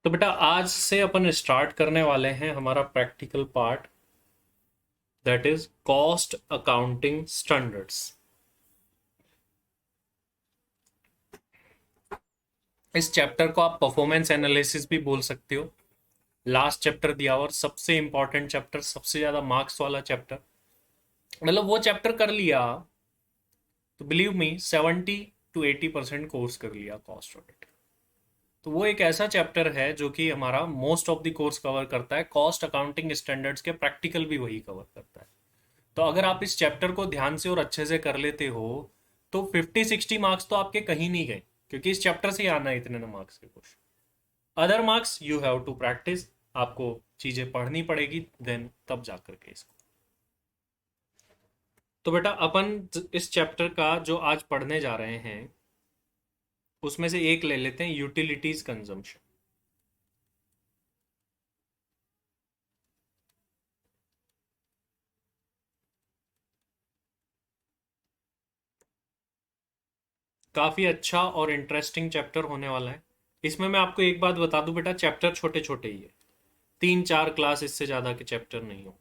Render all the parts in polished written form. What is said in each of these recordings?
तो बेटा आज से अपन स्टार्ट करने वाले हैं हमारा practical part, that is cost accounting standards. इस चैप्टर को आप परफॉर्मेंस एनालिसिस भी बोल सकते हो। लास्ट चैप्टर दिया और सबसे इंपॉर्टेंट चैप्टर, सबसे ज्यादा मार्क्स वाला चैप्टर, मतलब वो चैप्टर कर लिया तो बिलीव मी 70 to 80% कोर्स कर लिया कॉस्ट ऑडिट। तो वो एक ऐसा चैप्टर है जो कि हमारा most of the course cover करता है। कॉस्ट अकाउंटिंग स्टैंडर्ड्स के प्रैक्टिकल भी वही कवर करता है। तो अगर आप इस चैप्टर को ध्यान से और अच्छे से कर लेते हो तो 50-60 मार्क्स तो आपके कहीं नहीं गए, क्योंकि इस चैप्टर से ही आना है इतने ना मार्क्स के question. Other marks you have to practice, आपको चीजें पढ़नी पड़ेगी देन तब जाकर के इसको। तो बेटा अपन इस चैप्टर का जो आज पढ़ने जा रहे हैं उसमें से एक ले लेते हैं, यूटिलिटीज कंजम्पशन। काफी अच्छा और इंटरेस्टिंग चैप्टर होने वाला है। इसमें मैं आपको एक बात बता दूं बेटा, चैप्टर छोटे छोटे ही है, 3-4 क्लास, इससे ज्यादा के चैप्टर नहीं हो।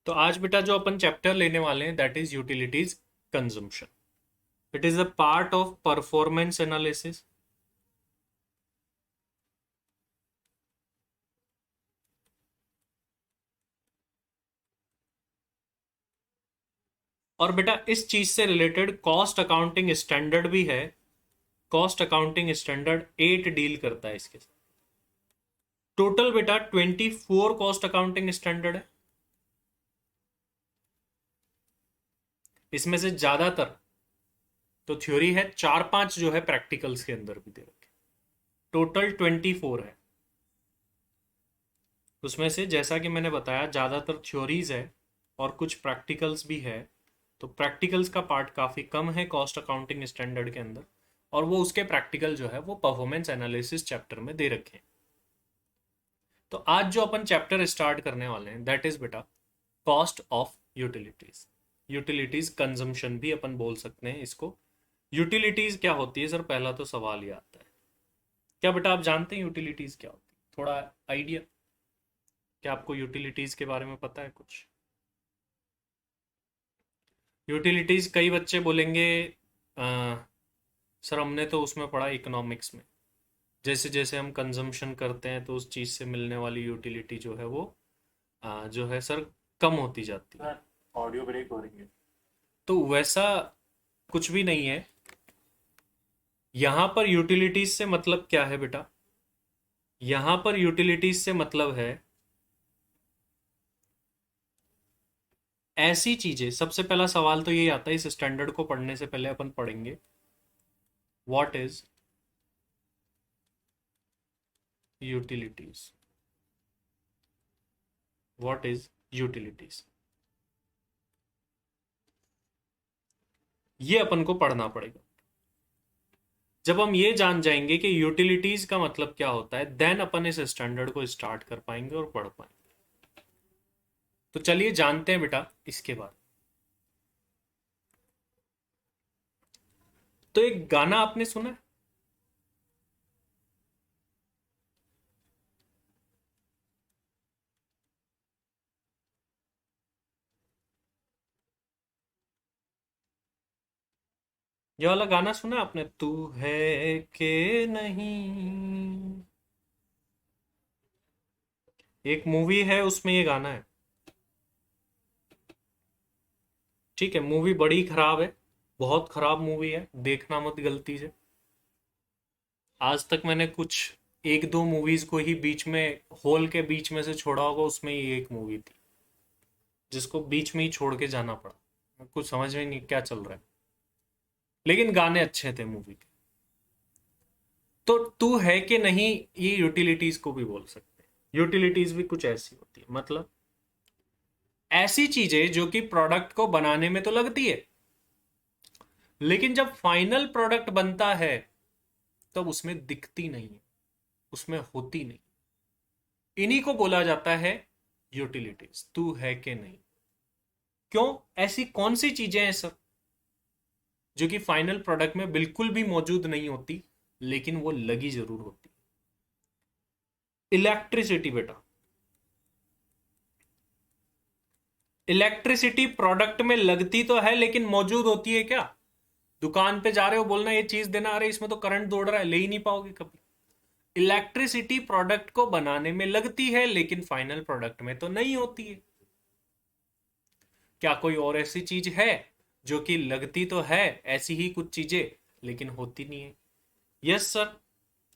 तो आज बेटा जो अपन चैप्टर लेने वाले हैं that is utilities consumption. It is a part of performance analysis. और बेटा इस चीज से रिलेटेड कॉस्ट अकाउंटिंग स्टैंडर्ड भी है। कॉस्ट अकाउंटिंग स्टैंडर्ड 8 डील करता है इसके साथ। टोटल बेटा 24 कॉस्ट अकाउंटिंग स्टैंडर्ड है। इसमें से ज्यादातर तो थ्योरी है, 4-5 जो है प्रैक्टिकल्स के अंदर भी दे रखे। टोटल 24 है। उसमें से जैसा कि मैंने बताया ज़्यादातर थ्योरीज है और कुछ प्रैक्टिकल्स भी है। तो प्रैक्टिकल्स का पार्ट काफ़ी कम है कॉस्ट अकाउंटिंग स्टैंडर्ड के अंदर, और वो उसके प्रैक्टिकल जो है वो परफॉर्मेंस एनालिसिस चैप्टर में दे रखे हैं। तो आज जो अपन चैप्टर स्टार्ट करने वाले हैं दैट इज बेटा cost of utilities. Utilities consumption भी अपन बोल सकते हैं इसको। यूटिलिटीज क्या होती है सर, पहला तो सवाल ये आता है। क्या बेटा आप जानते हैं यूटिलिटीज क्या होती है? थोड़ा आइडिया, क्या आपको यूटिलिटीज के बारे में पता है कुछ? यूटिलिटीज कई बच्चे बोलेंगे सर हमने तो उसमें पढ़ा इकोनॉमिक्स में, जैसे जैसे हम कंजम्पशन करते हैं तो उस चीज़ से मिलने वाली यूटिलिटी जो है वो जो है सर कम होती जाती है। ऑडियो ब्रेक हो रही है। तो वैसा कुछ भी नहीं है। यहाँ पर यूटिलिटीज से मतलब क्या है बेटा? यहाँ पर यूटिलिटीज से मतलब है ऐसी चीजें। सबसे पहला सवाल तो यही आता है, इस स्टैंडर्ड को पढ़ने से पहले अपन पढ़ेंगे what is utilities. What is utilities, ये अपन को पढ़ना पड़ेगा। जब हम ये जान जाएंगे कि यूटिलिटीज का मतलब क्या होता है देन अपन इस स्टैंडर्ड को स्टार्ट कर पाएंगे और पढ़ पाएंगे। तो चलिए जानते हैं बेटा इसके बाद। तो एक गाना आपने सुना है? ये वाला गाना सुना है आपने, तू है के नहीं? एक मूवी है उसमें ये गाना है। ठीक है, मूवी बड़ी खराब है, बहुत खराब मूवी है, देखना मत गलती से। आज तक मैंने कुछ 1-2 मूवीज को ही बीच में, हॉल के बीच में से छोड़ा होगा, उसमें ये एक मूवी थी जिसको बीच में ही छोड़ के जाना पड़ा। कुछ समझ में नहीं क्या चल रहा है, लेकिन गाने अच्छे थे मूवी के। तो तू है कि नहीं, ये यूटिलिटीज को भी बोल सकते हैं। यूटिलिटीज भी कुछ ऐसी होती है, मतलब ऐसी चीजें जो कि प्रोडक्ट को बनाने में तो लगती है, लेकिन जब फाइनल प्रोडक्ट बनता है तब उसमें दिखती नहीं है, उसमें होती नहीं। इन्हीं को बोला जाता है यूटिलिटीज। तू है कि नहीं, क्यों? ऐसी कौन सी चीजें हैं सर जो कि फाइनल प्रोडक्ट में बिल्कुल भी मौजूद नहीं होती लेकिन वो लगी जरूर होती है। इलेक्ट्रिसिटी बेटा, इलेक्ट्रिसिटी प्रोडक्ट में लगती तो है लेकिन मौजूद होती है क्या? दुकान पे जा रहे हो, बोलना ये चीज देना, अरे इसमें तो करंट दौड़ रहा है, ले ही नहीं पाओगे कभी। इलेक्ट्रिसिटी प्रोडक्ट को बनाने में लगती है लेकिन फाइनल प्रोडक्ट में तो नहीं होती है। क्या कोई और ऐसी चीज है जो कि लगती तो है, ऐसी ही कुछ चीजें, लेकिन होती नहीं है? Yes sir.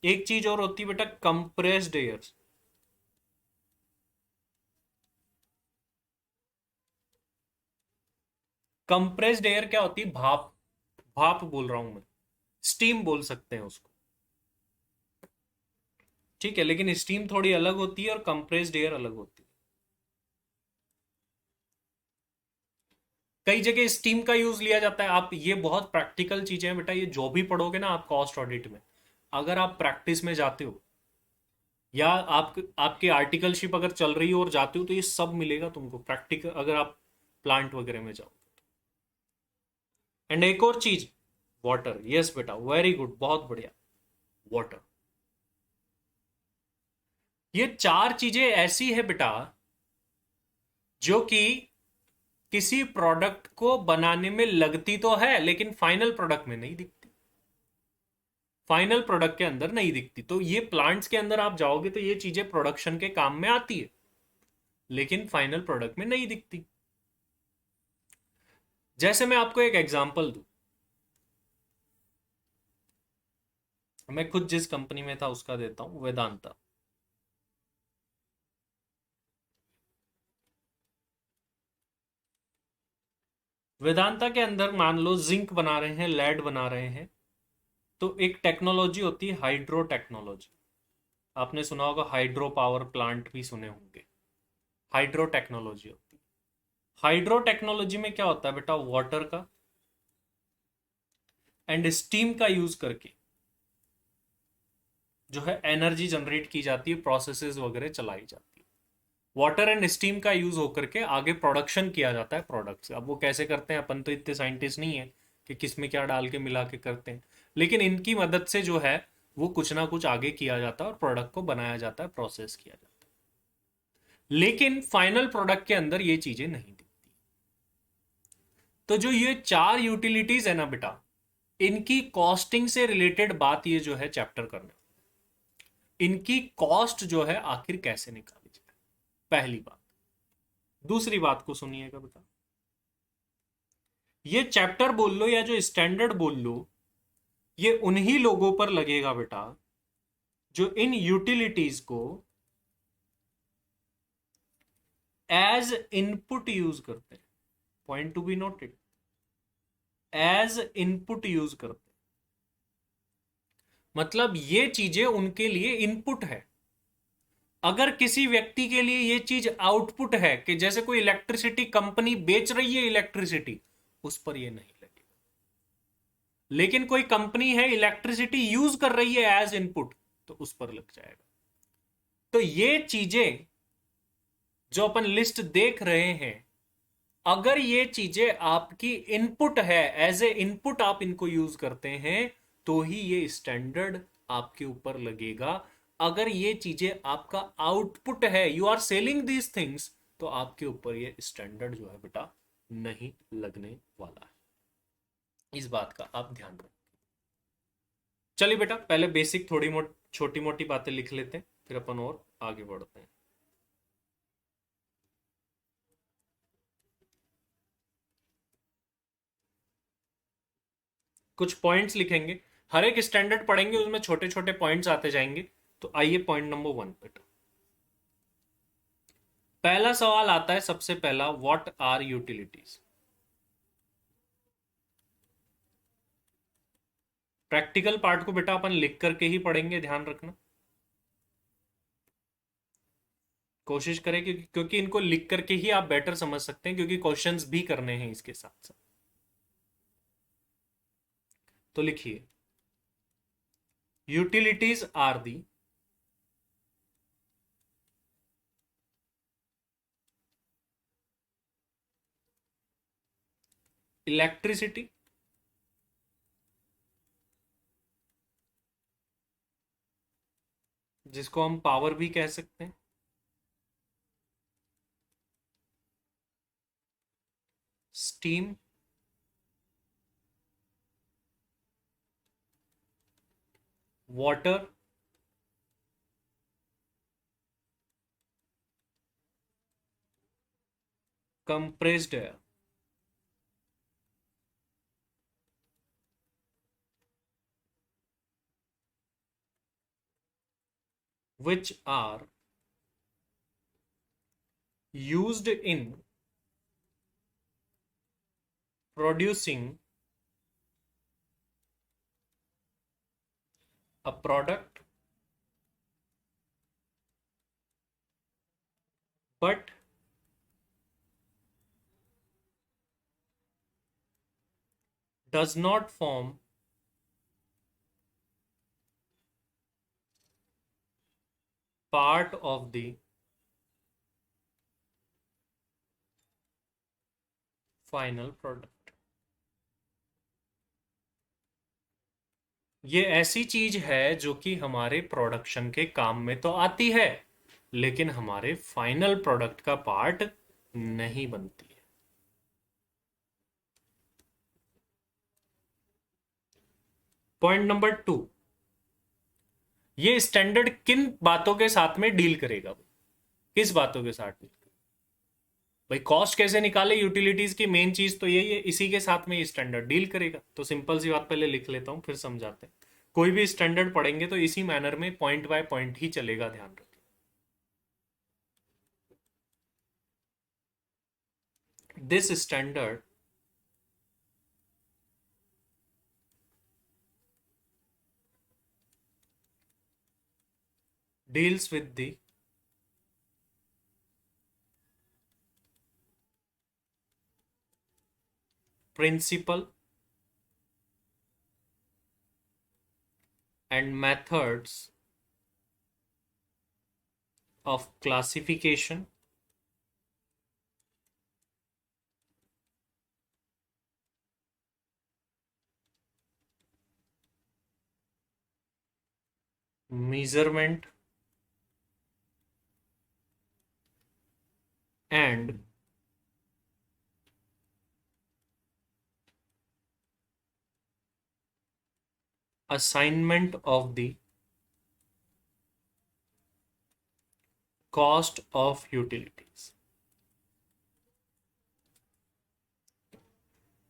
एक चीज और होती है बेटा, कंप्रेस्ड एयर। कंप्रेस्ड एयर क्या होती है? भाप। भाप बोल रहा हूं मैं, स्टीम बोल सकते हैं उसको। ठीक है, लेकिन स्टीम थोड़ी अलग होती है और कंप्रेस्ड एयर अलग होती है। कई जगह स्टीम का यूज लिया जाता है। आप, ये बहुत प्रैक्टिकल चीजें हैं बेटा, ये जो भी पढ़ोगे ना आप कॉस्ट ऑडिट में, अगर आप प्रैक्टिस में जाते हो या आप आपकी आर्टिकलशिप अगर चल रही हो और जाते हो, तो ये सब मिलेगा तुमको प्रैक्टिकल, अगर आप प्लांट वगैरह में जाओ। एंड एक और चीज, वाटर। यस बेटा, वेरी गुड, बहुत बढ़िया। वाटर। ये चार चीजें ऐसी है बेटा जो कि किसी प्रोडक्ट को बनाने में लगती तो है लेकिन फाइनल प्रोडक्ट में नहीं दिखती। फाइनल प्रोडक्ट के अंदर नहीं दिखती। तो ये प्लांट्स के अंदर आप जाओगे तो ये चीजें प्रोडक्शन के काम में आती है लेकिन फाइनल प्रोडक्ट में नहीं दिखती। जैसे मैं आपको एक एग्जांपल दूं, मैं खुद जिस कंपनी में था उसका देता हूं, वेदांता। वेदांता के अंदर मान लो जिंक बना रहे हैं, लेड बना रहे हैं, तो एक टेक्नोलॉजी होती है हाइड्रो टेक्नोलॉजी। आपने सुना होगा, हाइड्रो पावर प्लांट भी सुने होंगे। हाइड्रो टेक्नोलॉजी होती है। हाइड्रो टेक्नोलॉजी में क्या होता है बेटा, वाटर का एंड स्टीम का यूज करके जो है एनर्जी जनरेट की जाती है, प्रोसेसेस वगैरह चलाई जाती है। वाटर एंड स्टीम का यूज होकर के आगे प्रोडक्शन किया जाता है प्रोडक्ट से। अब वो कैसे करते हैं, अपन तो इतने साइंटिस्ट नहीं है कि किस में क्या डाल के मिला के करते हैं, लेकिन इनकी मदद से जो है वो कुछ ना कुछ आगे किया जाता है और प्रोडक्ट को बनाया जाता है, प्रोसेस किया जाता है। लेकिन फाइनल प्रोडक्ट के अंदर ये चीजें नहीं दिखती। तो जो ये चार यूटिलिटीज है ना बेटा, इनकी कॉस्टिंग से रिलेटेड बात ये जो है चैप्टर करना, इनकी कॉस्ट जो है आखिर कैसे निकाली जाए, पहली बात। दूसरी बात को सुनिएगा बेटा, ये चैप्टर बोल लो या जो स्टैंडर्ड बोल लो, ये उन्हीं लोगों पर लगेगा बेटा जो इन यूटिलिटीज को एज इनपुट यूज करते हैं। Point to be noted, as input use करते हैं। मतलब ये चीजें उनके लिए इनपुट है। अगर किसी व्यक्ति के लिए ये चीज आउटपुट है, कि जैसे कोई इलेक्ट्रिसिटी कंपनी बेच रही है इलेक्ट्रिसिटी, उस पर ये नहीं लगेगा। लेकिन कोई कंपनी है इलेक्ट्रिसिटी यूज कर रही है एज इनपुट, तो उस पर लग जाएगा। तो ये चीजें जो अपन लिस्ट देख रहे हैं, अगर ये चीजें आपकी इनपुट है, एज ए इनपुट आप इनको यूज करते हैं, तो ही ये स्टैंडर्ड आपके ऊपर लगेगा। अगर ये चीजें आपका आउटपुट है, you are selling these things, तो आपके ऊपर ये स्टैंडर्ड जो है बेटा नहीं लगने वाला है। इस बात का आप ध्यान रखें। चलिए बेटा, पहले बेसिक थोड़ी छोटी मोटी बातें लिख लेते हैं, फिर अपन और आगे बढ़ते हैं। कुछ पॉइंट्स लिखेंगे, हर एक स्टैंडर्ड पढ़ेंगे उसमें छोटे छोटे पॉइंट्स आते जाएंगे। तो आइए पॉइंट नंबर 1 बेटा, पहला सवाल आता है सबसे पहला, what are utilities. Practical part को बेटा अपन लिख करके ही पढ़ेंगे, ध्यान रखना। कोशिश करें क्योंकि इनको लिख करके ही आप बेटर समझ सकते हैं, क्योंकि क्वेश्चंस भी करने हैं इसके साथ साथ। तो लिखिए, यूटिलिटीज आर दी इलेक्ट्रिसिटी जिसको हम पावर भी कह सकते हैं। Steam, water, compressed air, which are used in producing a product but does not form part of the final product। ये ऐसी चीज है जो कि हमारे प्रोडक्शन के काम में तो आती है, लेकिन हमारे फाइनल प्रोडक्ट का पार्ट नहीं बनती है। पॉइंट नंबर 2, ये स्टैंडर्ड किन बातों के साथ में डील करेगा? किस बातों के साथ डील? भाई कॉस्ट कैसे निकाले यूटिलिटीज की, मेन चीज तो यही है, इसी के साथ में ये स्टैंडर्ड डील करेगा। तो सिंपल सी बात पहले लिख लेता हूं, फिर समझाते हैं। कोई भी स्टैंडर्ड पढ़ेंगे तो इसी मैनर में पॉइंट बाय पॉइंट ही चलेगा, ध्यान रखें। This standard deals with the principle and methods of classification, measurement and assignment of the cost of utilities।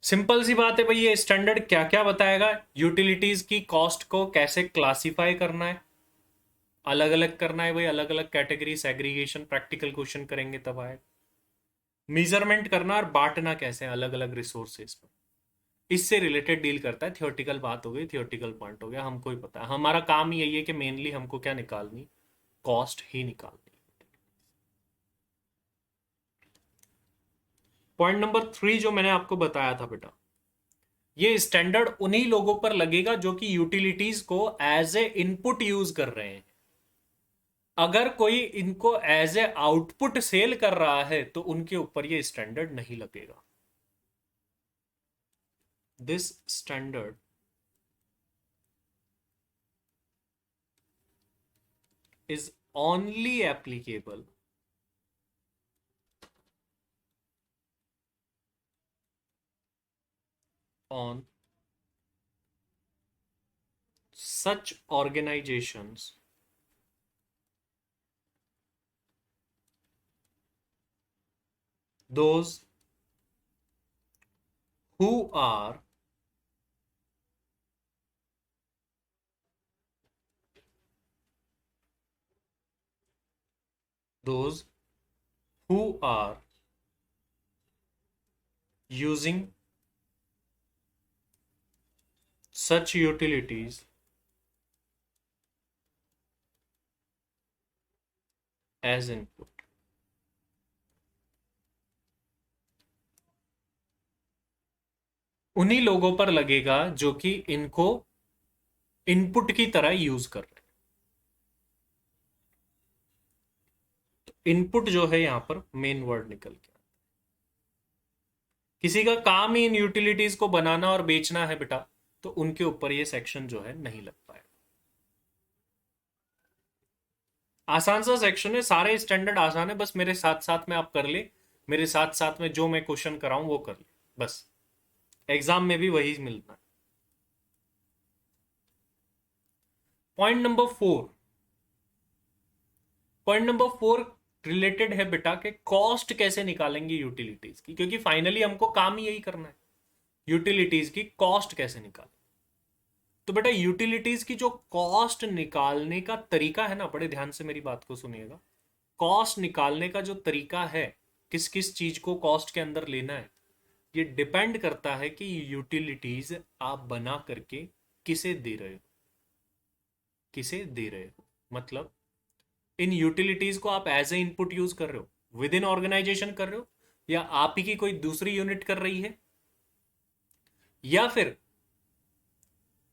Simple सी बात है भाई, ये स्टैंडर्ड क्या क्या बताएगा? यूटिलिटीज की कॉस्ट को कैसे क्लासिफाई करना है, अलग अलग करना है भाई, अलग अलग कैटेगरी, सेग्रीगेशन प्रैक्टिकल क्वेश्चन करेंगे तब आएगा। मेजरमेंट करना और बांटना कैसे अलग अलग रिसोर्सेज पर, इससे रिलेटेड डील करता है। थियोरटिकल बात हो गई, थियोरटिकल पॉइंट हो गया, हमको ही पता है। हमारा काम ही यही है कि मेनली हमको क्या निकालनी, कॉस्ट ही निकालनी। पॉइंट नंबर 3 जो मैंने आपको बताया था बेटा, ये स्टैंडर्ड उन्हीं लोगों पर लगेगा जो कि यूटिलिटीज को एज ए इनपुट यूज कर रहे हैं। अगर कोई इनको एज ए आउटपुट सेल कर रहा है तो उनके ऊपर ये स्टैंडर्ड नहीं लगेगा। This standard is only applicable on such organizations those who are those who are using such utilities as input। उन्हीं लोगों पर लगेगा जो कि इनको इनपुट की तरह यूज कर रहे हैं। तो इनपुट जो है यहां पर मेन वर्ड निकल गया। किसी का काम ही इन यूटिलिटीज को बनाना और बेचना है बेटा, तो उनके ऊपर ये सेक्शन जो है नहीं लग पाएगा। आसान सा सेक्शन है, सारे स्टैंडर्ड आसान है, बस मेरे साथ साथ में आप कर ले, मेरे साथ साथ में जो मैं क्वेश्चन कराऊं वो कर ले, बस एग्जाम में भी वही मिलना है। Point number four, point number four related है बेटा के कॉस्ट कैसे निकालेंगे यूटिलिटीज की, क्योंकि फाइनली हमको काम ही यही करना है, यूटिलिटीज की कॉस्ट कैसे निकालें। तो बेटा यूटिलिटीज की जो कॉस्ट निकालने का तरीका है ना, बड़े ध्यान से मेरी बात को सुनिएगा, कॉस्ट निकालने का जो तरीका है, किस किस चीज को कॉस्ट के अंदर लेना है, ये डिपेंड करता है कि यूटिलिटीज आप बना करके किसे दे रहे हो, किसे दे रहे हो। मतलब इन यूटिलिटीज को आप एज ए इनपुट यूज कर रहे हो, विद इन ऑर्गेनाइजेशन कर रहे हो, या आप ही की कोई दूसरी यूनिट कर रही है, या फिर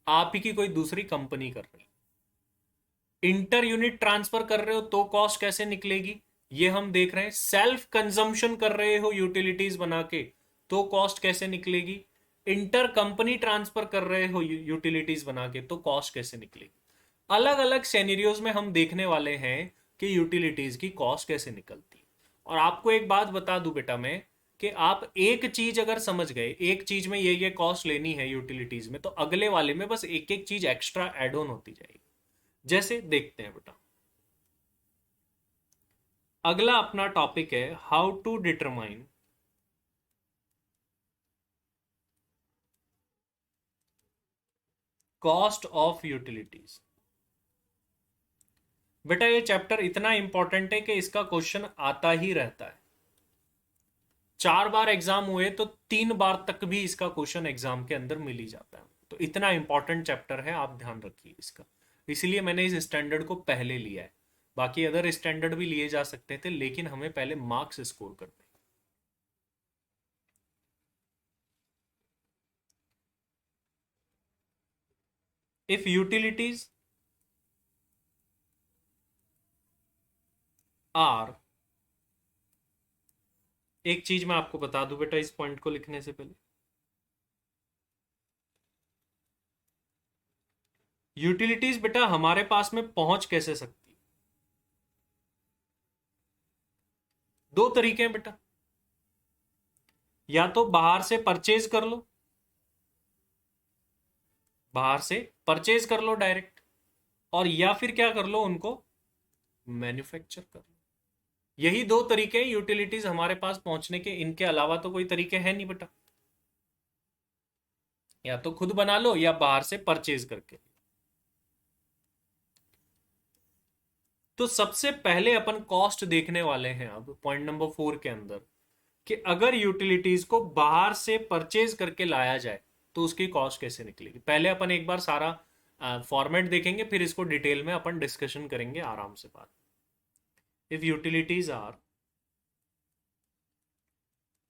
आप ही की कोई दूसरी कंपनी कर रही है। इंटर यूनिट ट्रांसफर कर रहे हो तो कॉस्ट कैसे निकलेगी, ये हम देख रहे हैं। सेल्फ कंजम्पशन कर रहे हो यूटिलिटीज बना के तो कॉस्ट कैसे निकलेगी। इंटर कंपनी ट्रांसफर कर रहे हो यूटिलिटीज बना के तो कॉस्ट कैसे निकलेगी। अलग अलग सेनेरियोज में हम देखने वाले हैं कि यूटिलिटीज की कॉस्ट कैसे निकलती है। और आपको एक बात बता दूं बेटा मैं, कि आप एक चीज अगर समझ गए, एक चीज में ये कॉस्ट लेनी है यूटिलिटीज में, तो अगले वाले में बस एक एक चीज एक्स्ट्रा एड ऑन होती जाएगी। जैसे देखते हैं बेटा, अगला अपना टॉपिक है how to determine cost of utilities. बेटा ये चैप्टर इतना इंपॉर्टेंट है कि इसका क्वेश्चन आता ही रहता है। 4 बार एग्जाम हुए तो 3 बार तक भी इसका क्वेश्चन एग्जाम के अंदर मिल ही जाता है। तो इतना इंपॉर्टेंट चैप्टर है, आप ध्यान रखिए इसका। इसलिए मैंने इस स्टैंडर्ड को पहले लिया है, बाकी अदर स्टैंडर्ड भी लिए जा सकते थे, लेकिन हमें पहले मार्क्स स्कोर करने। इफ यूटिलिटीज आर, एक चीज मैं आपको बता दूं बेटा इस पॉइंट को लिखने से पहले, यूटिलिटीज बेटा हमारे पास में पहुंच कैसे सकती है। दो तरीके हैं बेटा, या तो बाहर से परचेज कर लो, बाहर से परचेज कर लो डायरेक्ट, और या फिर क्या कर लो, उनको मैन्युफैक्चर कर लो। यही दो तरीके हैं यूटिलिटीज हमारे पास पहुंचने के, इनके अलावा तो कोई तरीके हैं नहीं बेटा। या तो खुद बना लो या बाहर से परचेज करके। तो सबसे पहले अपन कॉस्ट देखने वाले हैं अब पॉइंट नंबर 4 के अंदर, कि अगर यूटिलिटीज को बाहर से परचेज करके लाया जाए तो उसकी कॉस्ट कैसे निकलेगी। पहले अपन एक बार सारा फॉर्मेट देखेंगे, फिर इसको डिटेल में अपन डिस्कशन करेंगे आराम से बात। If utilities are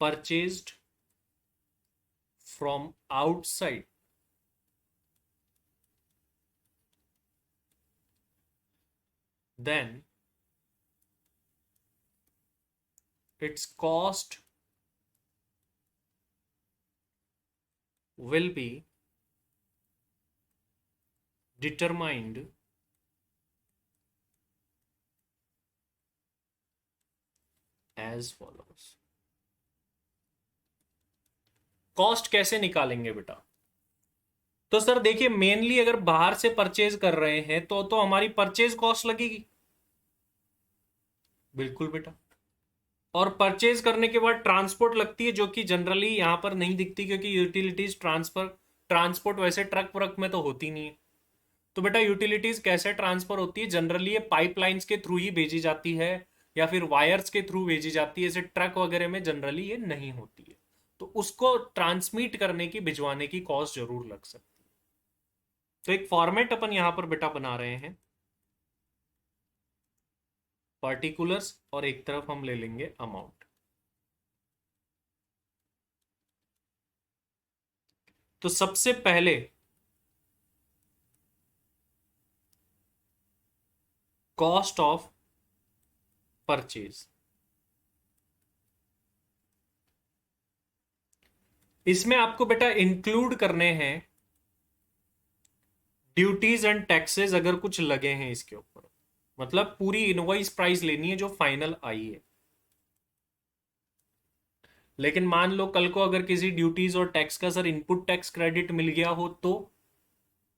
purchased from outside, then its cost will be determined as follows। Cost कैसे निकालेंगे बेटा, तो सर देखिए मेनली अगर बाहर से परचेज कर रहे हैं तो हमारी परचेज कॉस्ट लगेगी, बिल्कुल बेटा। और परचेज करने के बाद ट्रांसपोर्ट लगती है, जो कि जनरली यहां पर नहीं दिखती, क्योंकि यूटिलिटीज ट्रांसपोर्ट वैसे ट्रक व्रक में तो होती नहीं है। तो बेटा यूटिलिटीज कैसे ट्रांसफर होती है, जनरली ये पाइपलाइंस के थ्रू ही भेजी जाती है, या फिर वायर्स के थ्रू भेजी जाती है। ऐसे ट्रक वगैरह में जनरली ये नहीं होती है, तो उसको ट्रांसमिट करने की, भिजवाने की कॉस्ट जरूर लग सकती है। तो एक फॉर्मेट अपन यहां पर बेटा बना रहे हैं, पर्टिकुलर्स, और एक तरफ हम ले लेंगे अमाउंट। तो सबसे पहले कॉस्ट ऑफ परचेज, इसमें आपको बेटा इंक्लूड करने हैं ड्यूटीज एंड टैक्सेस, अगर कुछ लगे हैं इसके ऊपर। मतलब पूरी इनवॉइस प्राइस लेनी है जो फाइनल आई है। लेकिन मान लो कल को अगर किसी ड्यूटीज और टैक्स का सर इनपुट टैक्स क्रेडिट मिल गया हो तो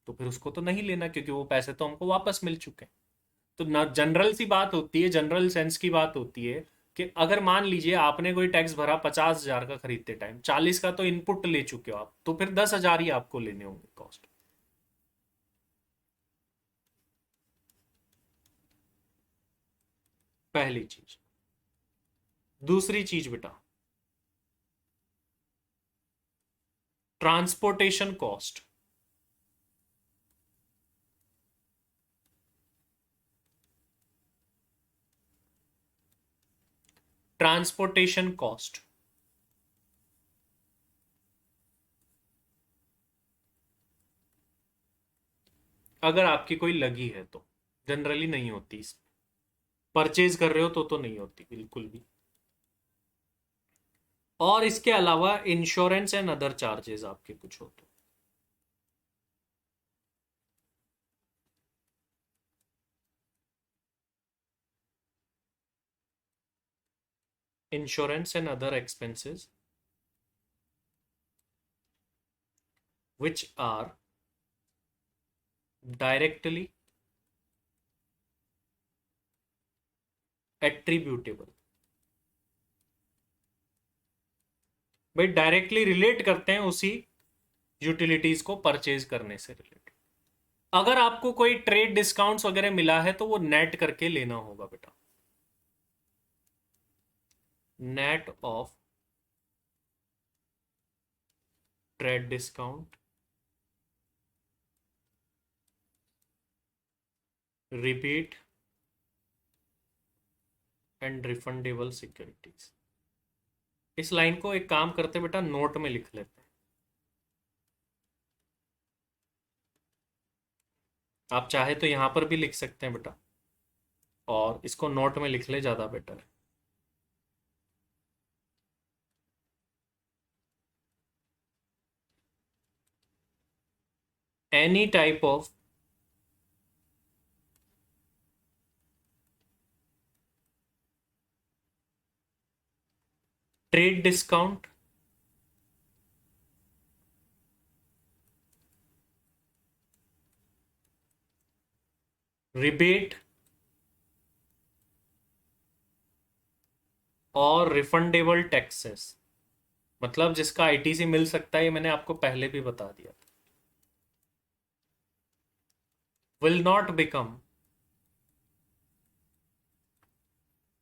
फिर उसको तो नहीं लेना, क्योंकि वो पैसे तो हमको वापस मिल चुके हैं। तो ना जनरल सी बात होती है, जनरल सेंस की बात होती है कि अगर मान लीजिए आपने कोई टैक्स भरा 50,000 का खरीदते टाइम, 40 का तो इनपुट ले चुके हो आप, तो फिर 10,000 ही आपको लेने होंगे कॉस्ट। पहली चीज। दूसरी चीज बेटा, ट्रांसपोर्टेशन कॉस्ट। ट्रांसपोर्टेशन कॉस्ट अगर आपकी कोई लगी है तो जनरली नहीं होती, इसमें परचेज कर रहे हो तो नहीं होती बिल्कुल भी। और इसके अलावा इंश्योरेंस एंड अदर चार्जेस आपके कुछ हो तो। Insurance and other expenses which are directly attributable। भाई डायरेक्टली रिलेट करते हैं उसी यूटिलिटीज को परचेज करने से रिलेटेड। अगर आपको कोई ट्रेड डिस्काउंट्स वगैरह मिला है तो वो नेट करके लेना होगा बेटा। Net of trade discount, repeat and refundable securities. इस लाइन को एक काम करते बेटा, नोट में लिख लेते हैं। आप चाहे तो यहां पर भी लिख सकते हैं बेटा, और इसको नोट में लिख ले, ज्यादा बेटर है। Any type of trade discount rebate और रिफंडेबल टैक्सेस, मतलब जिसका आईटीसी मिल सकता है, ये मैंने आपको पहले भी बता दिया था, will not become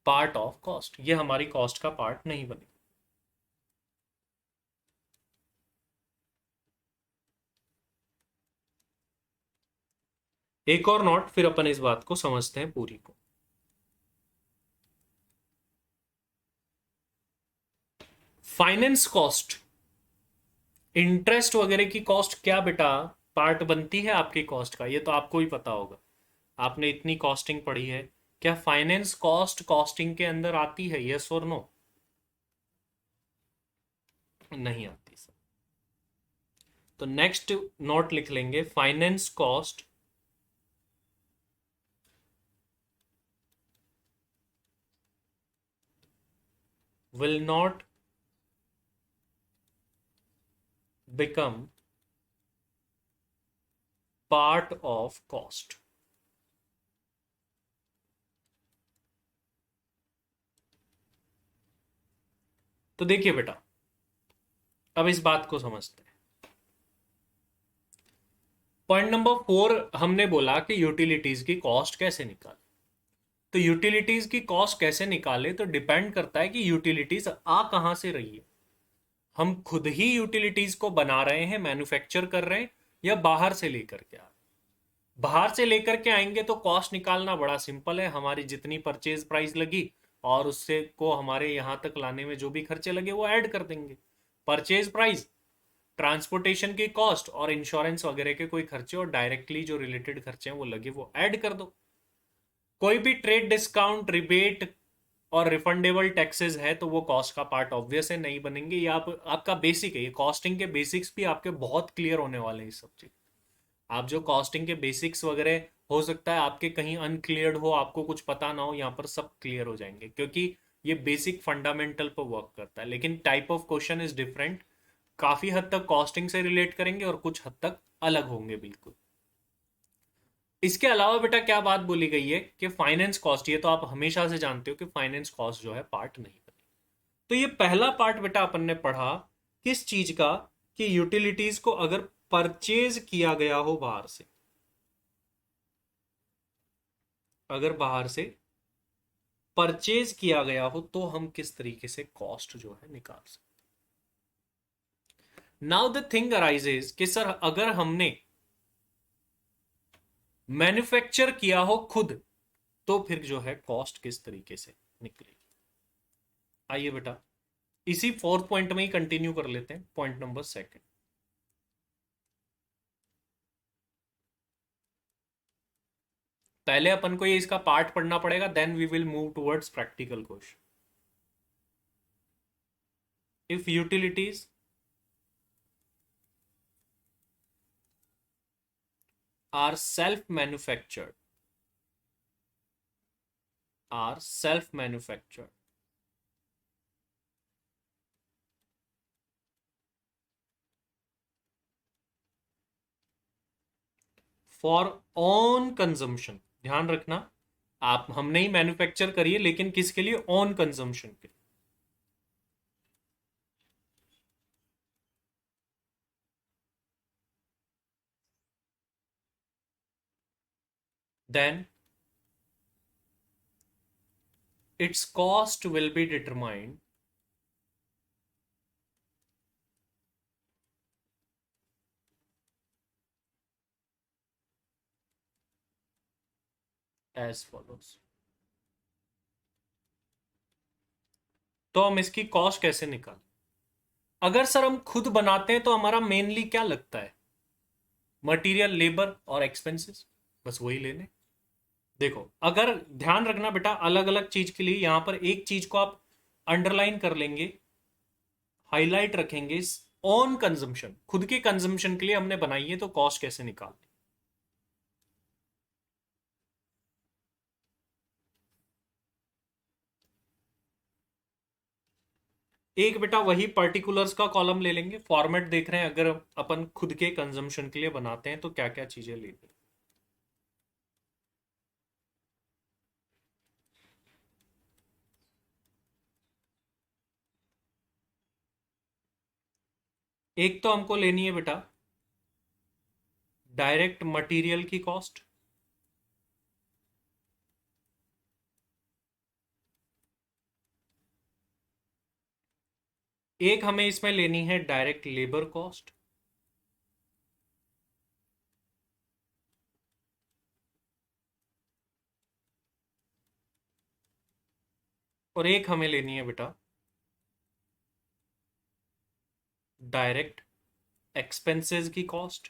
part of cost. ये हमारी कॉस्ट का पार्ट नहीं बनेगा। एक और नोट, फिर अपन इस बात को समझते हैं पूरी को। फाइनेंस कॉस्ट, इंटरेस्ट वगैरह की कॉस्ट क्या बेटा पार्ट बनती है आपकी कॉस्ट का? ये तो आपको ही पता होगा, आपने इतनी कॉस्टिंग पढ़ी है। क्या फाइनेंस कॉस्ट कॉस्टिंग के अंदर आती है? यस और नो? नहीं आती सर। तो नेक्स्ट नोट लिख लेंगे, finance cost will not become part of cost। तो देखिए बेटा, अब इस बात को समझते हैं। पॉइंट नंबर 4 हमने बोला कि यूटिलिटीज की कॉस्ट कैसे निकाले। तो यूटिलिटीज की कॉस्ट कैसे निकाले तो डिपेंड करता है कि यूटिलिटीज आ कहां से रही है। हम खुद ही यूटिलिटीज को बना रहे हैं, मैन्युफैक्चर कर रहे हैं, या बाहर से लेकर के आ रहे हैं। बाहर से लेकर के आएंगे तो कॉस्ट निकालना बड़ा सिंपल है, हमारी जितनी परचेज प्राइस लगी और उससे को हमारे यहां तक लाने में जो भी खर्चे लगे वो ऐड कर देंगे। परचेज प्राइस, ट्रांसपोर्टेशन की कॉस्ट और इंश्योरेंस वगैरह के कोई खर्चे और डायरेक्टली जो रिलेटेड खर्चे हैं वो लगे, वो ऐड कर दो। कोई भी ट्रेड डिस्काउंट, रिबेट और रिफंडेबल टैक्सेस है तो वो कॉस्ट का पार्ट ऑब्वियस है, नहीं बनेंगे। ये आपका बेसिक है, ये कॉस्टिंग के बेसिक्स भी आपके बहुत क्लियर होने वाले हैं इस सब्जेक्ट। आप जो कॉस्टिंग के बेसिक्स वगैरह हो सकता है आपके कहीं अनक्लियर्ड हो, आपको कुछ पता ना हो, यहाँ पर सब क्लियर हो जाएंगे, क्योंकि ये बेसिक फंडामेंटल पर वर्क करता है। लेकिन type of question is different, काफी हद तक कॉस्टिंग से रिलेट करेंगे और कुछ हद तक अलग होंगे बिल्कुल। इसके अलावा बेटा क्या बात बोली गई है कि फाइनेंस कॉस्ट, ये तो आप हमेशा से जानते हो कि फाइनेंस कॉस्ट जो है पार्ट नहीं बने। तो ये पहला पार्ट बेटा अपन ने पढ़ा किस चीज का, कि यूटिलिटीज को अगर परचेज किया गया हो बाहर से, अगर बाहर से परचेज किया गया हो तो हम किस तरीके से कॉस्ट जो है निकाल सकते। नाउ द थिंग अराइजेज कि सर अगर हमने मैन्युफैक्चर किया हो खुद, तो फिर जो है कॉस्ट किस तरीके से निकलेगी। आइए बेटा इसी फोर्थ पॉइंट में ही कंटिन्यू कर लेते हैं, पॉइंट नंबर सेकंड। पहले अपन को ये इसका पार्ट पढ़ना पड़ेगा, then we will move towards practical question. If utilities are self manufactured, are self manufactured for on consumption, ध्यान रखना आप, हमने ही मैन्युफैक्चर करी है लेकिन किसके लिए, ऑन कंजम्पशन के लिए। then its cost will be determined as follows। तो हम इसकी कॉस्ट कैसे निकालें। अगर सर हम खुद बनाते हैं तो हमारा मेनली क्या लगता है, मटेरियल, लेबर और एक्सपेंसेस, बस वही लेने। देखो अगर ध्यान रखना बेटा, अलग अलग चीज के लिए यहां पर एक चीज को आप अंडरलाइन कर लेंगे, हाईलाइट रखेंगे, ऑन कंजम्पशन, खुद के कंजम्पशन के लिए हमने बनाई है तो कॉस्ट कैसे निकालनी। एक बेटा वही पर्टिकुलर्स का कॉलम ले लेंगे, फॉर्मेट देख रहे हैं, अगर अपन खुद के कंजम्पशन के लिए बनाते हैं तो क्या क्या चीजें लेनी। एक तो हमको लेनी है बेटा डायरेक्ट मटेरियल की कॉस्ट, एक हमें इसमें लेनी है डायरेक्ट लेबर कॉस्ट, और एक हमें लेनी है बेटा डायरेक्ट एक्सपेंसेस की कॉस्ट।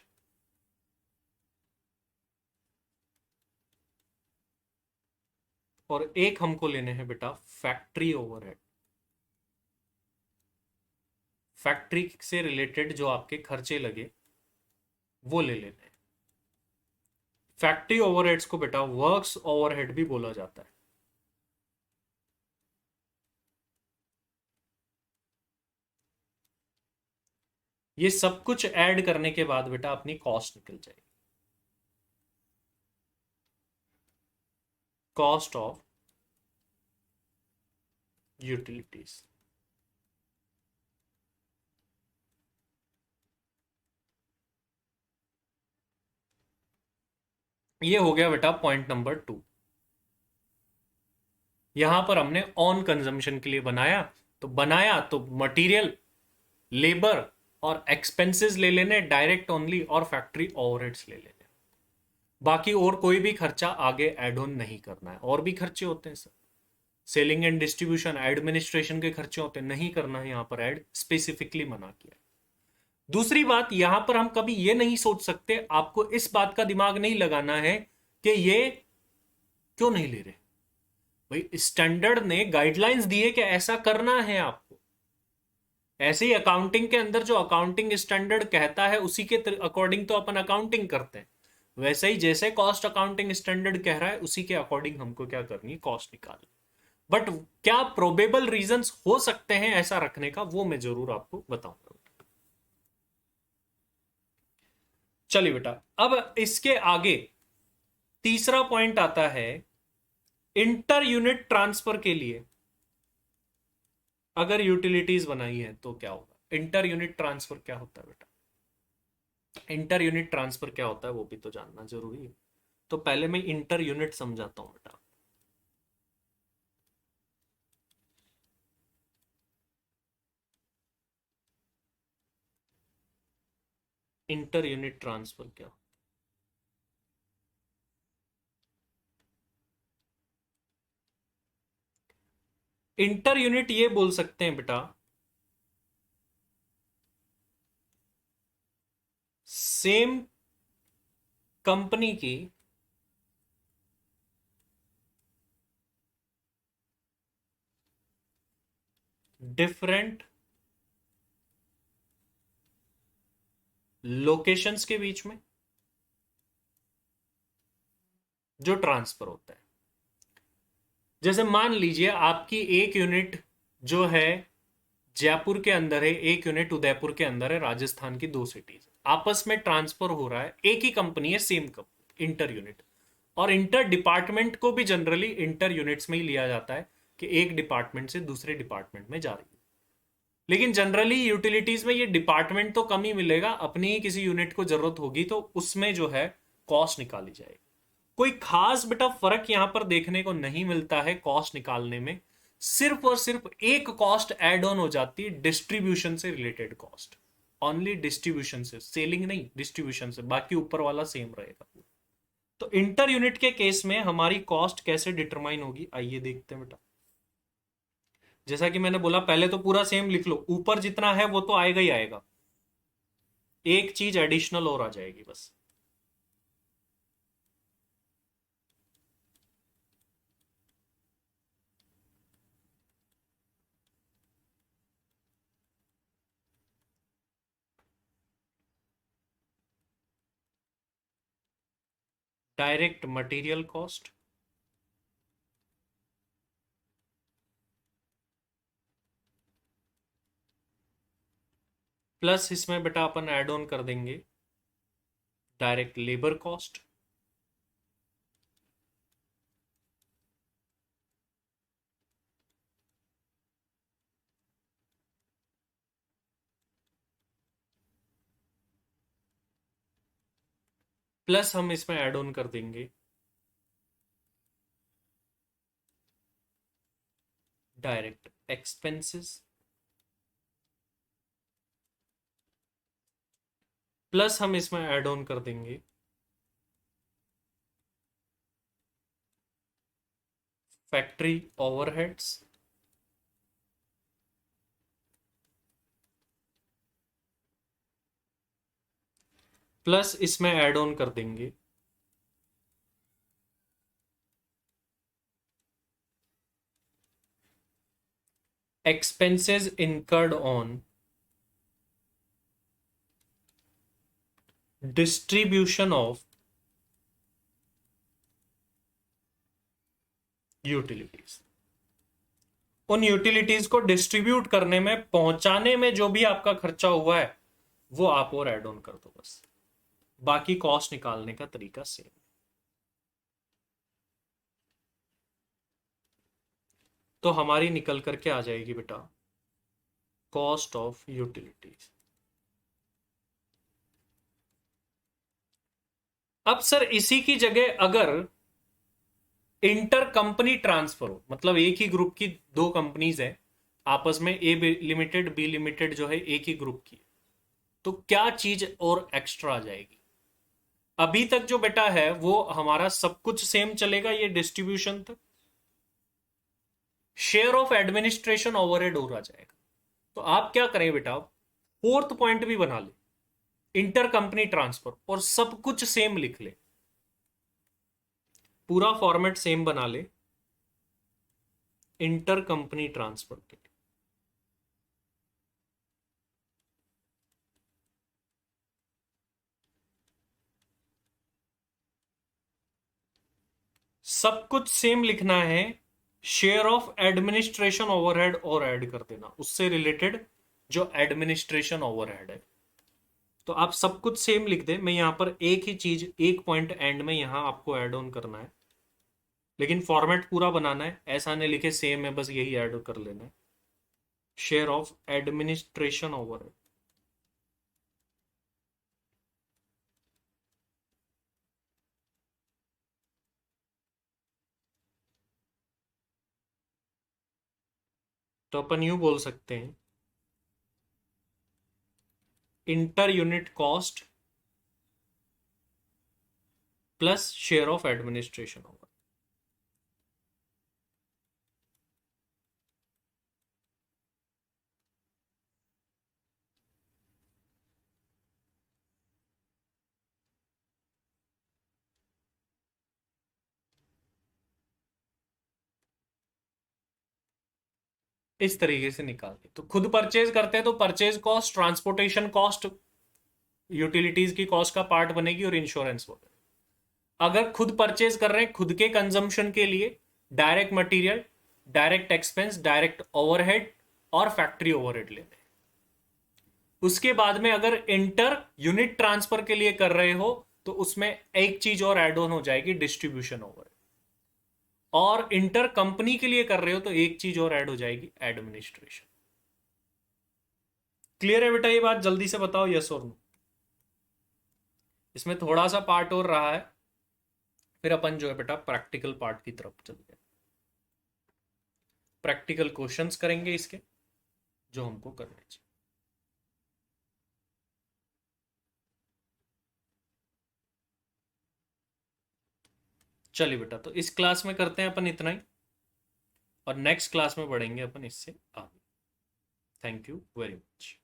और एक हमको लेने हैं बेटा फैक्ट्री ओवरहेड, फैक्ट्री से रिलेटेड जो आपके खर्चे लगे वो ले लेने हैं। फैक्ट्री ओवरहेड्स को बेटा वर्क्स ओवरहेड भी बोला जाता है। ये सब कुछ ऐड करने के बाद बेटा अपनी कॉस्ट निकल जाएगी, कॉस्ट ऑफ यूटिलिटीज। ये हो गया बेटा पॉइंट नंबर 2। यहां पर हमने ऑन कंजम्पशन के लिए बनाया, तो बनाया तो मटेरियल, लेबर और एक्सपेंसेस ले लेने डायरेक्ट ओनली, और फैक्ट्री ओवरहेड्स ले लेने। बाकी और कोई भी खर्चा आगे एड ऑन नहीं करना है। और भी खर्चे होते हैं sir, selling and distribution, administration के खर्चे होते हैं, नहीं करना है यहां पर ऐड, स्पेसिफिकली मना किया। दूसरी बात यहां पर हम कभी ये नहीं सोच सकते, आपको इस बात का दिमाग नहीं लगाना है कि ये क्यों नहीं ले रहे। भाई स्टैंडर्ड ने गाइडलाइंस दिए कि ऐसा करना है आपको, ऐसे ही अकाउंटिंग के अंदर जो अकाउंटिंग स्टैंडर्ड कहता है उसी के अकॉर्डिंग तो अपन अकाउंटिंग करते हैं। वैसे ही जैसे कॉस्ट अकाउंटिंग स्टैंडर्ड कह रहा है उसी के अकॉर्डिंग हमको क्या करनी है, कॉस्ट निकालनी। बट क्या प्रोबेबल रीजंस हो सकते हैं ऐसा रखने का, वो मैं जरूर आपको बताऊंगा। चलिए बेटा, अब इसके आगे तीसरा पॉइंट आता है, इंटर यूनिट ट्रांसफर के लिए अगर यूटिलिटीज बनाई है तो क्या होगा। इंटर यूनिट ट्रांसफर क्या होता है बेटा, इंटर यूनिट ट्रांसफर क्या होता है वो भी तो जानना जरूरी है। तो पहले मैं इंटर यूनिट समझाता हूं बेटा। इंटर यूनिट ट्रांसफर क्या, इंटर यूनिट ये बोल सकते हैं बेटा, सेम कंपनी की डिफरेंट लोकेशंस के बीच में जो ट्रांसफर होता है। जैसे मान लीजिए आपकी एक यूनिट जो है जयपुर के अंदर है, एक यूनिट उदयपुर के अंदर है, राजस्थान की दो सिटीज आपस में ट्रांसफर हो रहा है, एक ही कंपनी है, सेम कंपनी, इंटर यूनिट। और इंटर डिपार्टमेंट को भी जनरली इंटर यूनिट्स में ही लिया जाता है कि एक डिपार्टमेंट से दूसरे डिपार्टमेंट में जा रही है। लेकिन जनरली यूटिलिटीज में ये डिपार्टमेंट तो कम ही मिलेगा, अपनी ही किसी यूनिट को जरूरत होगी तो उसमें जो है कॉस्ट निकाली जाएगी। कोई खास बेटा फर्क यहां पर देखने को नहीं मिलता है कॉस्ट निकालने में। सिर्फ और सिर्फ एक कॉस्ट एड ऑन हो जाती है, डिस्ट्रीब्यूशन से रिलेटेड कॉस्ट। ओनली डिस्ट्रीब्यूशन से, सेलिंग नहीं, डिस्ट्रीब्यूशन से, बाकी ऊपर वाला सेम रहेगा। तो इंटर यूनिट के केस में हमारी कॉस्ट कैसे डिटरमाइन होगी, आइए देखते हैं बेटा। जैसा कि मैंने बोला पहले तो पूरा सेम लिख लो, ऊपर जितना है वो तो आएगा ही आएगा, एक चीज एडिशनल और आ जाएगी बस। डायरेक्ट मटेरियल कॉस्ट प्लस इसमें बेटा अपन ऐड ऑन कर देंगे डायरेक्ट लेबर कॉस्ट प्लस हम इसमें ऐड ऑन कर देंगे डायरेक्ट एक्सपेंसेस प्लस हम इसमें ऐड ऑन कर देंगे फैक्ट्री ओवरहेड्स प्लस इसमें ऐड ऑन कर देंगे expenses incurred on distribution of utilities. उन यूटिलिटीज को डिस्ट्रीब्यूट करने में, पहुंचाने में जो भी आपका खर्चा हुआ है वो आप और ऐड ऑन कर दो बस, बाकी कॉस्ट निकालने का तरीका सेम। तो हमारी निकल करके आ जाएगी बेटा कॉस्ट ऑफ यूटिलिटीज। अब सर इसी की जगह अगर इंटर कंपनी ट्रांसफर हो, मतलब एक ही ग्रुप की दो कंपनीज है आपस में, ए लिमिटेड बी लिमिटेड जो है एक ही ग्रुप की, तो क्या चीज और एक्स्ट्रा आ जाएगी। अभी तक जो बेटा है वो हमारा सब कुछ सेम चलेगा, ये डिस्ट्रीब्यूशन तक। शेयर ऑफ एडमिनिस्ट्रेशन ओवरहेड हो रहा जाएगा। तो आप क्या करें बेटा, फोर्थ पॉइंट भी बना ले, इंटर कंपनी ट्रांसफर, और सब कुछ सेम लिख ले, पूरा फॉर्मेट सेम बना ले इंटर कंपनी ट्रांसफर के लिए। सब कुछ सेम लिखना है, शेयर ऑफ एडमिनिस्ट्रेशन ओवरहेड और ऐड कर देना उससे रिलेटेड, जो एडमिनिस्ट्रेशन ओवरहेड है। तो आप सब कुछ सेम लिख दे, मैं यहां पर एक ही चीज, एक पॉइंट एंड में यहां आपको ऐड ऑन करना है, लेकिन फॉर्मेट पूरा बनाना है, ऐसा नहीं लिखे सेम है बस यही ऐड कर लेना है। Share of administration overhead. तो अपन यूं बोल सकते हैं, inter unit cost plus share of administration over. इस तरीके से निकालते, तो खुद परचेज करते हैं तो purchase cost, transportation cost, utilities की कॉस्ट का पार्ट बनेगी और इंश्योरेंस वगैरह। अगर खुद परचेज कर रहे हैं खुद के कंजम्पशन के लिए, direct material, direct expense, direct overhead और फैक्ट्री ओवरहेड लेते हैं। उसके बाद में अगर इंटर यूनिट ट्रांसफर के लिए कर रहे हो तो उसमें एक चीज और एड ऑन हो जाएगी, डिस्ट्रीब्यूशन ओवरहेड। और इंटर कंपनी के लिए कर रहे हो तो एक चीज और ऐड हो जाएगी, एडमिनिस्ट्रेशन। क्लियर है बेटा ये बात? जल्दी से बताओ यस और नो। इसमें थोड़ा सा पार्ट और रहा है, फिर अपन जो है बेटा प्रैक्टिकल पार्ट की तरफ चलते हैं। प्रैक्टिकल क्वेश्चंस करेंगे इसके, जो हमको करने चाहिए। चलिए बेटा, तो इस क्लास में करते हैं अपन इतना ही, और नेक्स्ट क्लास में बढ़ेंगे अपन इससे आगे। Thank you very much.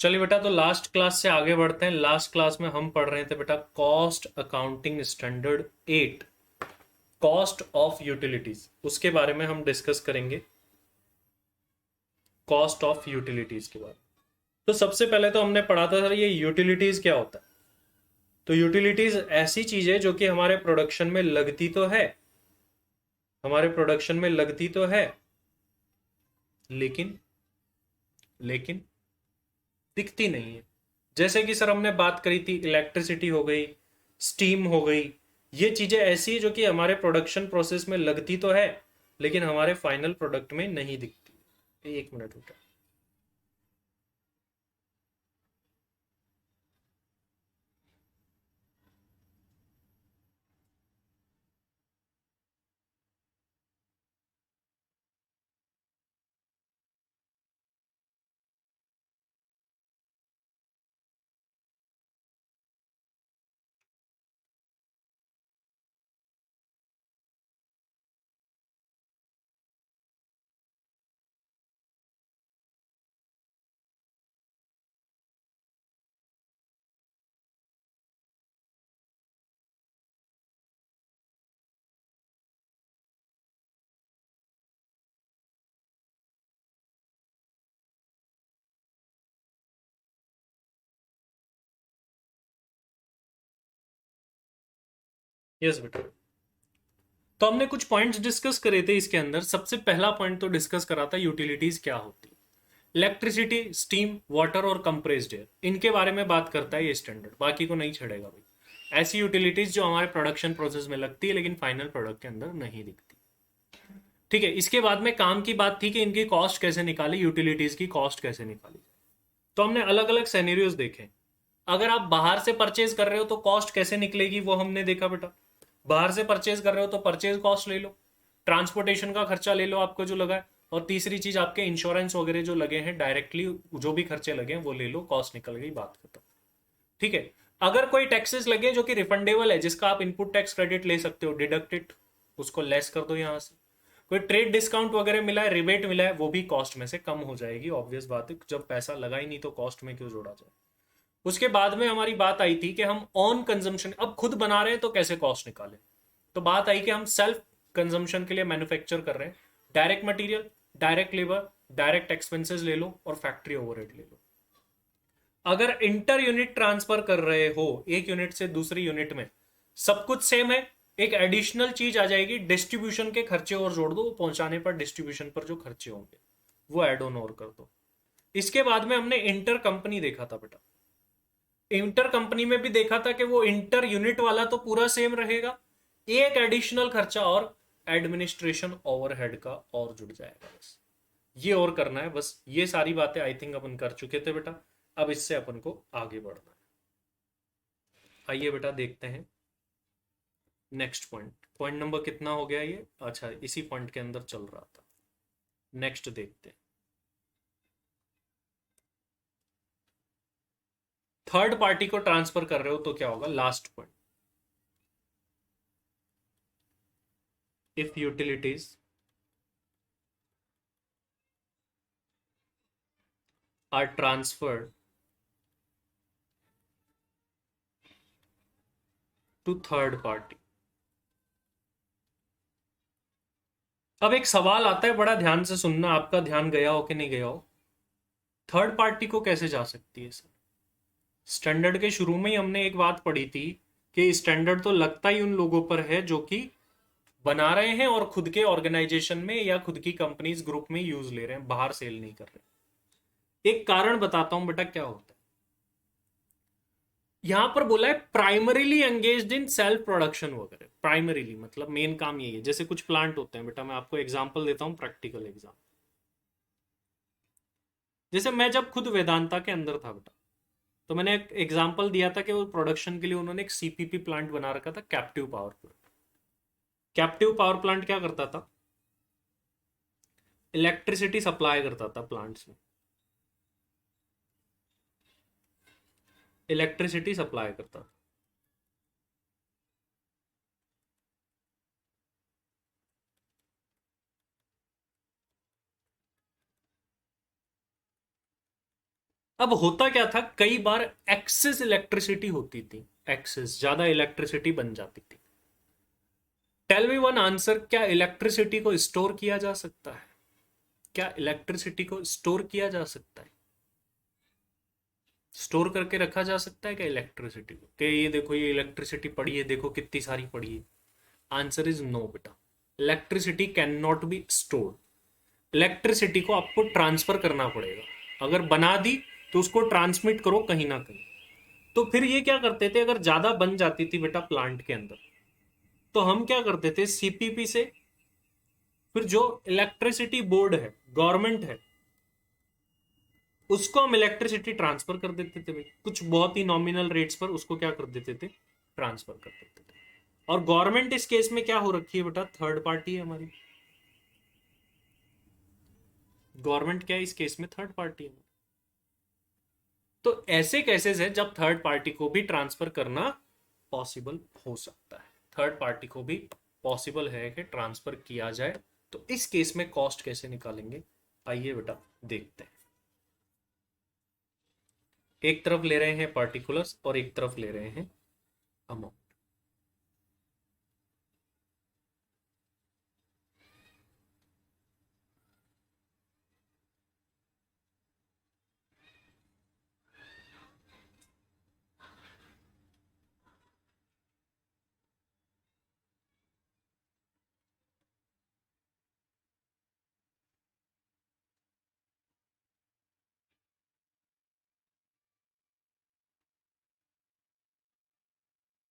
चलिए बेटा, तो लास्ट क्लास से आगे बढ़ते हैं। लास्ट क्लास में हम पढ़ रहे थे बेटा cost accounting standard 8, cost of utilities, उसके बारे में हम डिस्कस करेंगे, कॉस्ट ऑफ यूटिलिटीज के बारे में। तो सबसे पहले तो हमने पढ़ा था सर ये यूटिलिटीज क्या होता है। तो यूटिलिटीज ऐसी चीज है जो कि हमारे प्रोडक्शन में लगती तो है, हमारे प्रोडक्शन में लगती तो है, लेकिन लेकिन दिखती नहीं है। जैसे कि सर हमने बात करी थी, इलेक्ट्रिसिटी हो गई, स्टीम हो गई, ये चीजें ऐसी है जो कि हमारे प्रोडक्शन प्रोसेस में लगती तो है, लेकिन हमारे फाइनल प्रोडक्ट में नहीं दिखती। एक मिनट रुका। यस बेटा, तो हमने कुछ पॉइंट्स डिस्कस करे थे इसके अंदर। सबसे पहला पॉइंट तो डिस्कस करा था यूटिलिटीज क्या होती है। इलेक्ट्रिसिटी, स्टीम, वाटर और कंप्रेस्ड एयर, इनके बारे में बात करता है ये स्टैंडर्ड, बाकी को नहीं छेड़ेगा भाई। ऐसी यूटिलिटीज जो हमारे प्रोडक्शन प्रोसेस में लगती है लेकिन फाइनल प्रोडक्ट के अंदर नहीं दिखती। ठीक है, इसके बाद में काम की बात थी कि इनकी कॉस्ट कैसे निकाली, यूटिलिटीज की कॉस्ट कैसे निकाली। तो हमने अलग अलग सिनेरियोज देखे। अगर आप बाहर से परचेज कर रहे हो तो कॉस्ट कैसे निकलेगी वो हमने देखा बेटा। बाहर से परचेज कर रहे हो तो परचेज कॉस्ट ले लो, ट्रांसपोर्टेशन का खर्चा ले लो आपको जो लगा है, और तीसरी चीज आपके इंश्योरेंस वगैरह जो लगे हैं डायरेक्टली, जो भी खर्चे लगे हैं वो ले लो, कॉस्ट निकल गई, बात खत्म। ठीक है। अगर कोई टैक्सेस लगे जो कि रिफंडेबल है, जिसका आप इनपुट टैक्स क्रेडिट ले सकते हो, डिडक्टेड, उसको लेस कर दो यहां से। कोई ट्रेड डिस्काउंट वगैरह मिला है, रिबेट मिला है, वो भी कॉस्ट में से कम हो जाएगी। ऑब्वियस बात है, जब पैसा लगा ही नहीं तो कॉस्ट में क्यों जोड़ा जाए। उसके बाद में हमारी बात आई थी कि हम ऑन कंजम्पशन, अब खुद बना रहे हैं तो कैसे कॉस्ट निकालें। तो बात आई कि हम सेल्फ कंजम्पशन के लिए मैन्युफैक्चर कर रहे हैं, direct material, direct labour, direct expenses ले लो और फैक्ट्री ओवरहेड ले लो। अगर इंटर यूनिट ट्रांसफर कर रहे हो एक यूनिट से दूसरी यूनिट में, सब कुछ सेम है, एक एडिशनल चीज आ जाएगी, डिस्ट्रीब्यूशन के खर्चे और जोड़ दो, पहुंचाने पर डिस्ट्रीब्यूशन पर जो खर्चे होंगे वो एड ऑन और कर दो। इसके बाद में हमने इंटर कंपनी देखा था बेटा। इंटर कंपनी में भी देखा था कि वो इंटर यूनिट वाला तो पूरा सेम रहेगा, एक एडिशनल खर्चा और एडमिनिस्ट्रेशन ओवरहेड का और जुड़ जाएगा, बस ये और करना है। बस ये सारी बातें आई थिंक अपन कर चुके थे बेटा। अब इससे अपन को आगे बढ़ना है। आइए बेटा देखते हैं नेक्स्ट पॉइंट। पॉइंट नंबर कितना हो गया ये? अच्छा, इसी पॉइंट के अंदर चल रहा था। नेक्स्ट देखते हैं। थर्ड पार्टी को ट्रांसफर कर रहे हो तो क्या होगा? Last point, if utilities are transferred to third party. अब एक सवाल आता है, बड़ा ध्यान से सुनना, आपका ध्यान गया हो कि नहीं गया हो। थर्ड पार्टी को कैसे जा सकती है सर? स्टैंडर्ड के शुरू में ही हमने एक बात पढ़ी थी कि स्टैंडर्ड तो लगता ही उन लोगों पर है जो कि बना रहे हैं और खुद के ऑर्गेनाइजेशन में या खुद की कंपनीज ग्रुप में यूज ले रहे हैं, बाहर सेल नहीं कर रहे। एक कारण बताता हूं बेटा क्या होता है। यहां पर बोला है primarily engaged in self production वगैरह। प्राइमरीली मतलब मेन काम यही है। जैसे कुछ प्लांट होते हैं बेटा, मैं आपको एग्जांपल देता हूं, प्रैक्टिकल एग्जांपल। जैसे मैं जब खुद वेदांता के अंदर था बेटा, तो मैंने एक एग्जांपल दिया था कि वो प्रोडक्शन के लिए उन्होंने एक सीपीपी प्लांट बना रखा था, captive power plant. Captive power plant क्या करता था? इलेक्ट्रिसिटी सप्लाई करता था प्लांट्स में, इलेक्ट्रिसिटी सप्लाई करता था। अब होता क्या था, कई बार एक्सेस इलेक्ट्रिसिटी होती थी, एक्सेस ज्यादा इलेक्ट्रिसिटी बन जाती थी। टेल मी वन आंसर, क्या इलेक्ट्रिसिटी को स्टोर किया जा सकता है? क्या इलेक्ट्रिसिटी को स्टोर किया जा सकता है? स्टोर करके रखा जा सकता है क्या इलेक्ट्रिसिटी को, कि ये देखो ये इलेक्ट्रिसिटी पड़ी है, देखो कितनी सारी पड़ी है? आंसर इज नो बेटा। Electricity can not be stored. Electricity को आपको ट्रांसफर करना पड़ेगा। अगर बना दी तो उसको ट्रांसमिट करो कहीं ना कहीं। तो फिर ये क्या करते थे, अगर ज्यादा बन जाती थी बेटा प्लांट के अंदर, तो हम क्या करते थे, सीपीपी से फिर जो इलेक्ट्रिसिटी बोर्ड है, गवर्नमेंट है, उसको हम इलेक्ट्रिसिटी ट्रांसफर कर देते थे भाई, कुछ बहुत ही नॉमिनल रेट्स पर उसको क्या कर देते थे, ट्रांसफर कर देते थे। और गवर्नमेंट इस केस में क्या हो रखी है बेटा, थर्ड पार्टी है हमारी। गवर्नमेंट क्या है इस केस में, थर्ड पार्टी है। तो ऐसे केसेस है जब थर्ड पार्टी को भी ट्रांसफर करना पॉसिबल हो सकता है। थर्ड पार्टी को भी पॉसिबल है कि ट्रांसफर किया जाए। तो इस केस में कॉस्ट कैसे निकालेंगे, आइए बेटा देखते हैं। एक तरफ ले रहे हैं पार्टिकुलर्स और एक तरफ ले रहे हैं अमाउंट।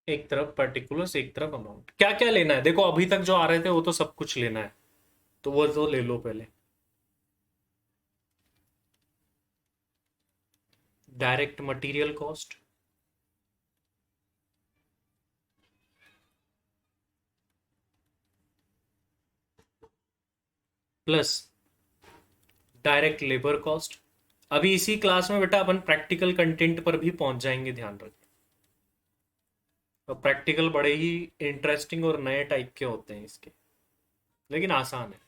एक तरफ पर्टिकुलर्स, एक तरफ अमाउंट। क्या क्या लेना है देखो, अभी तक जो आ रहे थे वो तो सब कुछ लेना है, तो वो तो ले लो पहले। Direct material cost plus direct labour cost. अभी इसी क्लास में बेटा अपन प्रैक्टिकल कंटेंट पर भी पहुंच जाएंगे, ध्यान रखें। और प्रैक्टिकल बड़े ही इंटरेस्टिंग और नए टाइप के होते हैं इसके, लेकिन आसान है।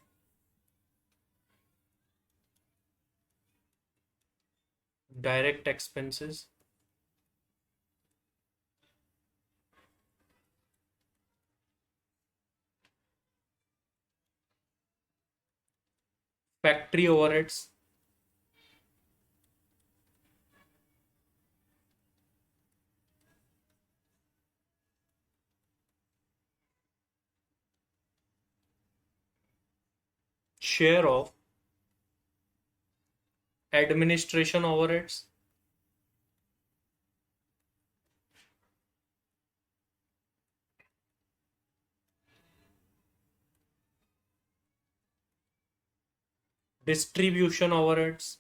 Direct expenses factory overheads share of administration overheads, distribution overheads,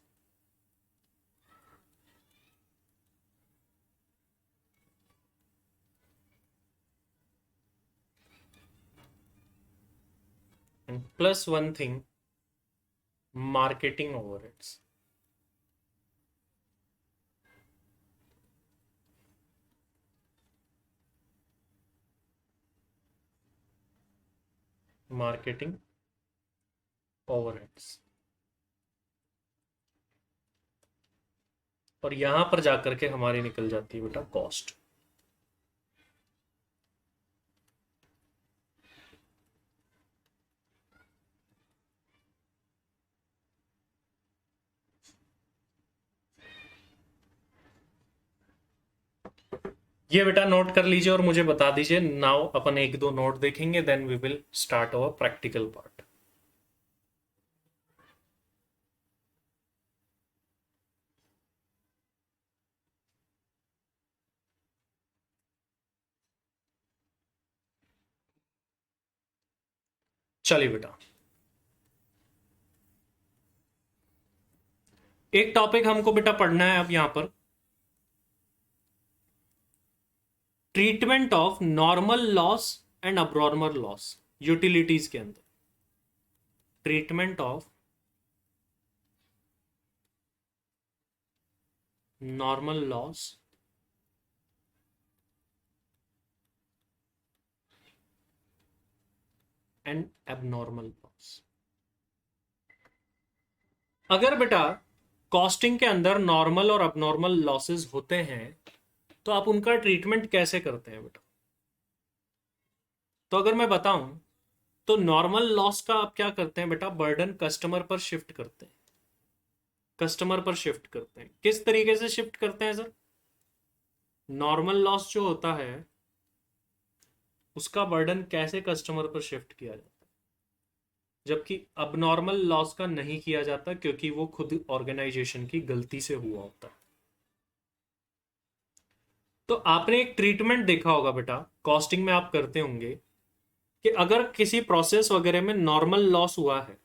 and plus one thing, marketing overheads. Marketing overheads. और यहां पर जाकर के हमारी निकल जाती है बेटा कॉस्ट। ये बेटा नोट कर लीजिए और मुझे बता दीजिए। नाउ अपन एक दो नोट देखेंगे, then we will start our practical part. चलिए बेटा, एक टॉपिक हमको बेटा पढ़ना है अब यहां पर, treatment of normal loss and abnormal loss utilities के अंदर। Treatment of normal loss and abnormal loss. अगर बेटा कॉस्टिंग के अंदर नॉर्मल और अबनॉर्मल लॉसेस होते हैं तो आप उनका ट्रीटमेंट कैसे करते हैं बेटा? तो अगर मैं बताऊं तो नॉर्मल लॉस का आप क्या करते हैं बेटा, बर्डन कस्टमर पर शिफ्ट करते हैं। कस्टमर पर शिफ्ट करते हैं, किस तरीके से शिफ्ट करते हैं सर? नॉर्मल लॉस जो होता है उसका बर्डन कैसे कस्टमर पर शिफ्ट किया जाता है, जबकि अबनॉर्मल लॉस का नहीं किया जाता क्योंकि वो खुद ऑर्गेनाइजेशन की गलती से हुआ होता है। तो आपने एक ट्रीटमेंट देखा होगा बेटा, कॉस्टिंग में आप करते होंगे कि अगर किसी प्रोसेस वगैरह में नॉर्मल लॉस हुआ है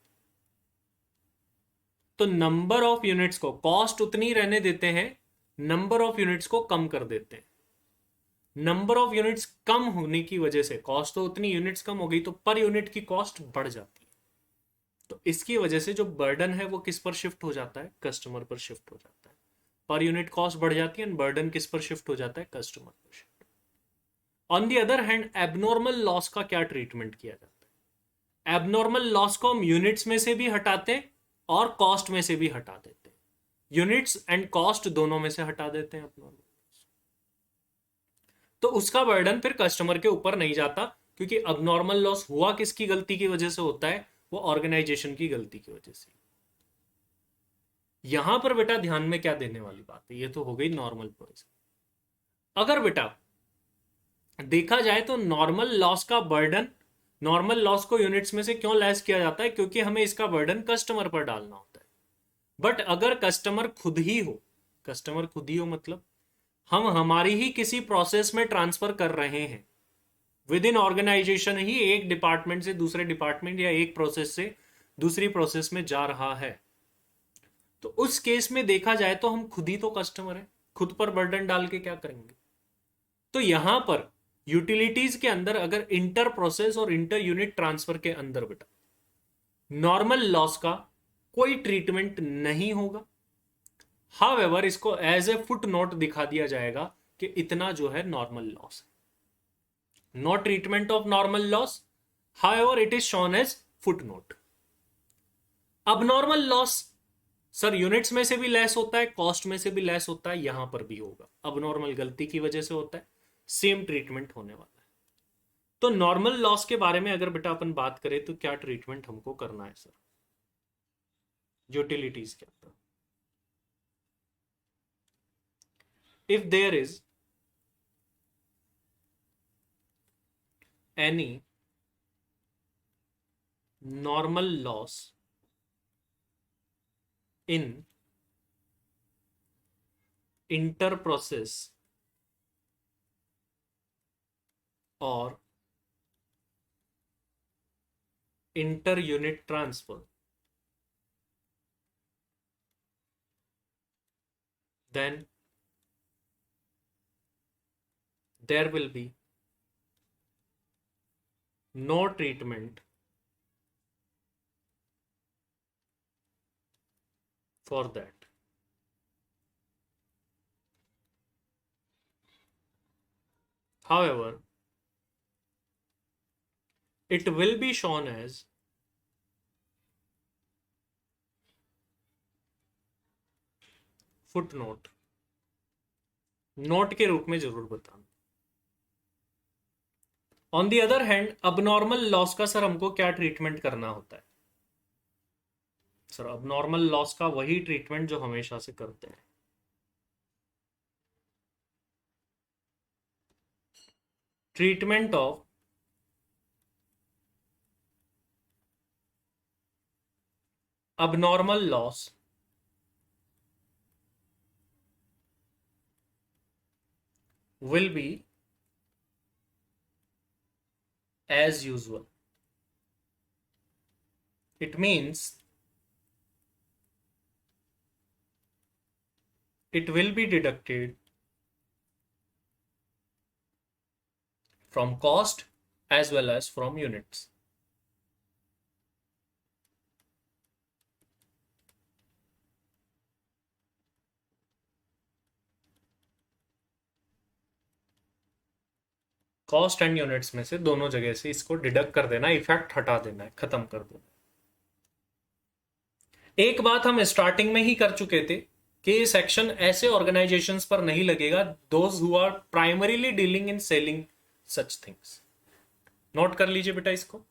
तो नंबर ऑफ यूनिट्स को, कॉस्ट उतनी रहने देते हैं, नंबर ऑफ यूनिट्स को कम कर देते हैं। नंबर ऑफ यूनिट्स कम होने की वजह से, कॉस्ट तो उतनी यूनिट्स कम हो गई तो पर यूनिट की कॉस्ट बढ़ जाती है। तो इसकी वजह से जो बर्डन है वो किस पर शिफ्ट हो जाता है? कस्टमर पर शिफ्ट हो जाता है। पर यूनिट कॉस्ट बढ़ जाती है, बर्डन किस पर शिफ्ट हो जाता है? कस्टमर पर shift. On the other hand abnormal loss का क्या ट्रीटमेंट किया जाता है? एबनॉर्मल लॉस को हम यूनिट्स में से भी हटाते हैं और कॉस्ट में से भी हटा देते हैं। यूनिट्स एंड कॉस्ट दोनों में से हटा देते हैं एबनॉर्मल, तो उसका बर्डन फिर कस्टमर के ऊपर नहीं जाता, क्योंकि अबनॉर्मल लॉस हुआ किसकी गलती की वजह से होता है? वो ऑर्गेनाइजेशन की गलती की वजह से। यहां पर बेटा ध्यान में क्या देने वाली बात है, ये तो हो गई नॉर्मल प्रोविजन। अगर बेटा देखा जाए तो नॉर्मल लॉस का बर्डन, नॉर्मल लॉस को यूनिट्स में से क्यों लेस किया जाता है? क्योंकि हमें इसका बर्डन कस्टमर पर डालना होता है। बट अगर कस्टमर खुद ही हो, कस्टमर खुद ही हो मतलब हम हमारी ही किसी प्रोसेस में ट्रांसफर कर रहे हैं, विद इन ऑर्गेनाइजेशन ही एक डिपार्टमेंट से दूसरे डिपार्टमेंट या एक प्रोसेस से दूसरी प्रोसेस में जा रहा है, तो उस केस में देखा जाए तो हम खुद ही तो कस्टमर है, खुद पर बर्डन डाल के क्या करेंगे? तो यहां पर यूटिलिटीज के अंदर अगर इंटर प्रोसेस और इंटर यूनिट ट्रांसफर के अंदर बेटा नॉर्मल लॉस का कोई ट्रीटमेंट नहीं होगा। हाउएवर इसको एज ए फुट नोट दिखा दिया जाएगा कि इतना जो है नॉर्मल लॉस है, no treatment of normal loss, however it is shown as foot note. अब नॉर्मल लॉस सर यूनिट्स में से भी लेस होता है, कॉस्ट में से भी लेस होता है, यहां पर भी होगा। अब नॉर्मल गलती की वजह से होता है, सेम ट्रीटमेंट होने वाला है। तो नॉर्मल लॉस के बारे में अगर बेटा अपन बात करें तो क्या ट्रीटमेंट हमको करना है सर यूटिलिटीज के अंदर? If there is any normal loss in inter-process or inter-unit transfer, then there will be no treatment for that. However, it will be shown as footnote, note के रूप में जरूर बताना. On the other hand, abnormal loss का sir हमको क्या treatment करना होता है? सर अबनॉर्मल लॉस का वही ट्रीटमेंट जो हमेशा से करते हैं. Treatment of abnormal loss will be as usual. It means it will be deducted from cost as well as from units. Cost and units में से दोनों जगह से इसको डिडक्ट कर देना, इफेक्ट हटा देना है, खत्म कर देना. एक बात हम स्टार्टिंग में ही कर चुके थे कि ये सेक्शन ऐसे ऑर्गेनाइजेशंस पर नहीं लगेगा those who are primarily dealing in selling such things. Note कर लीजिए बेटा इसको.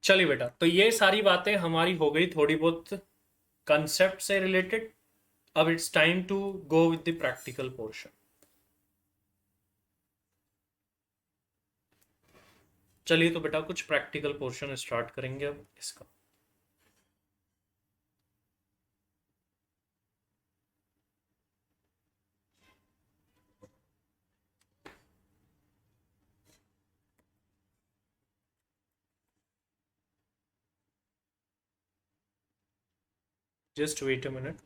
चलिए बेटा, तो ये सारी बातें हमारी हो गई थोड़ी बहुत कंसेप्ट से रिलेटेड. अब it's time to go with the practical portion. चलिए तो बेटा कुछ प्रैक्टिकल पोर्शन स्टार्ट करेंगे अब इसका. Just wait a minute.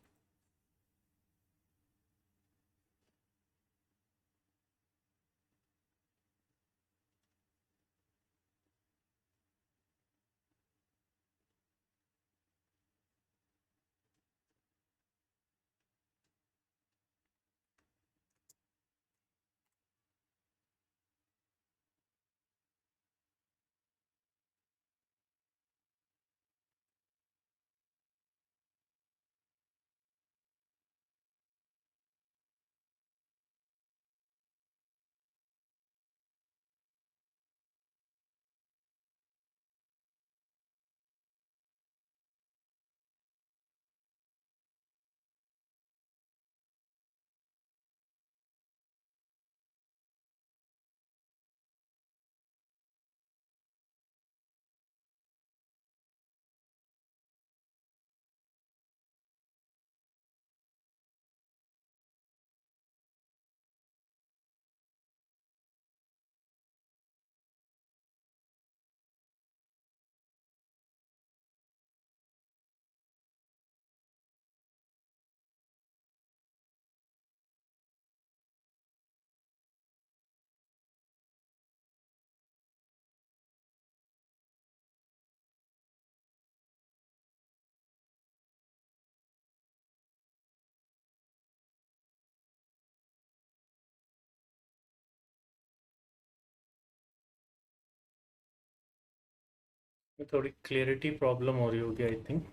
थोड़ी क्लियरिटी प्रॉब्लम हो रही होगी आई थिंक.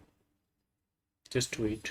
Just wait.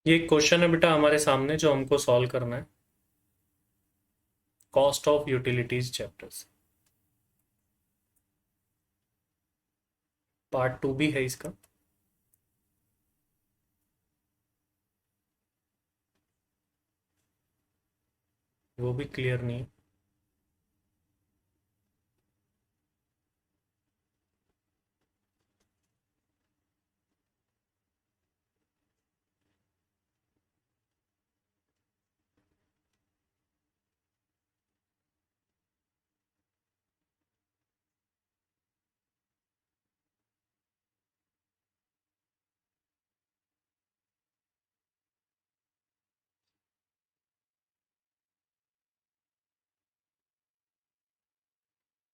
ये एक क्वेश्चन है बेटा हमारे सामने जो हमको सॉल्व करना है, कॉस्ट ऑफ यूटिलिटीज चैप्टर से। पार्ट 2 भी है इसका। वो भी क्लियर नहीं है।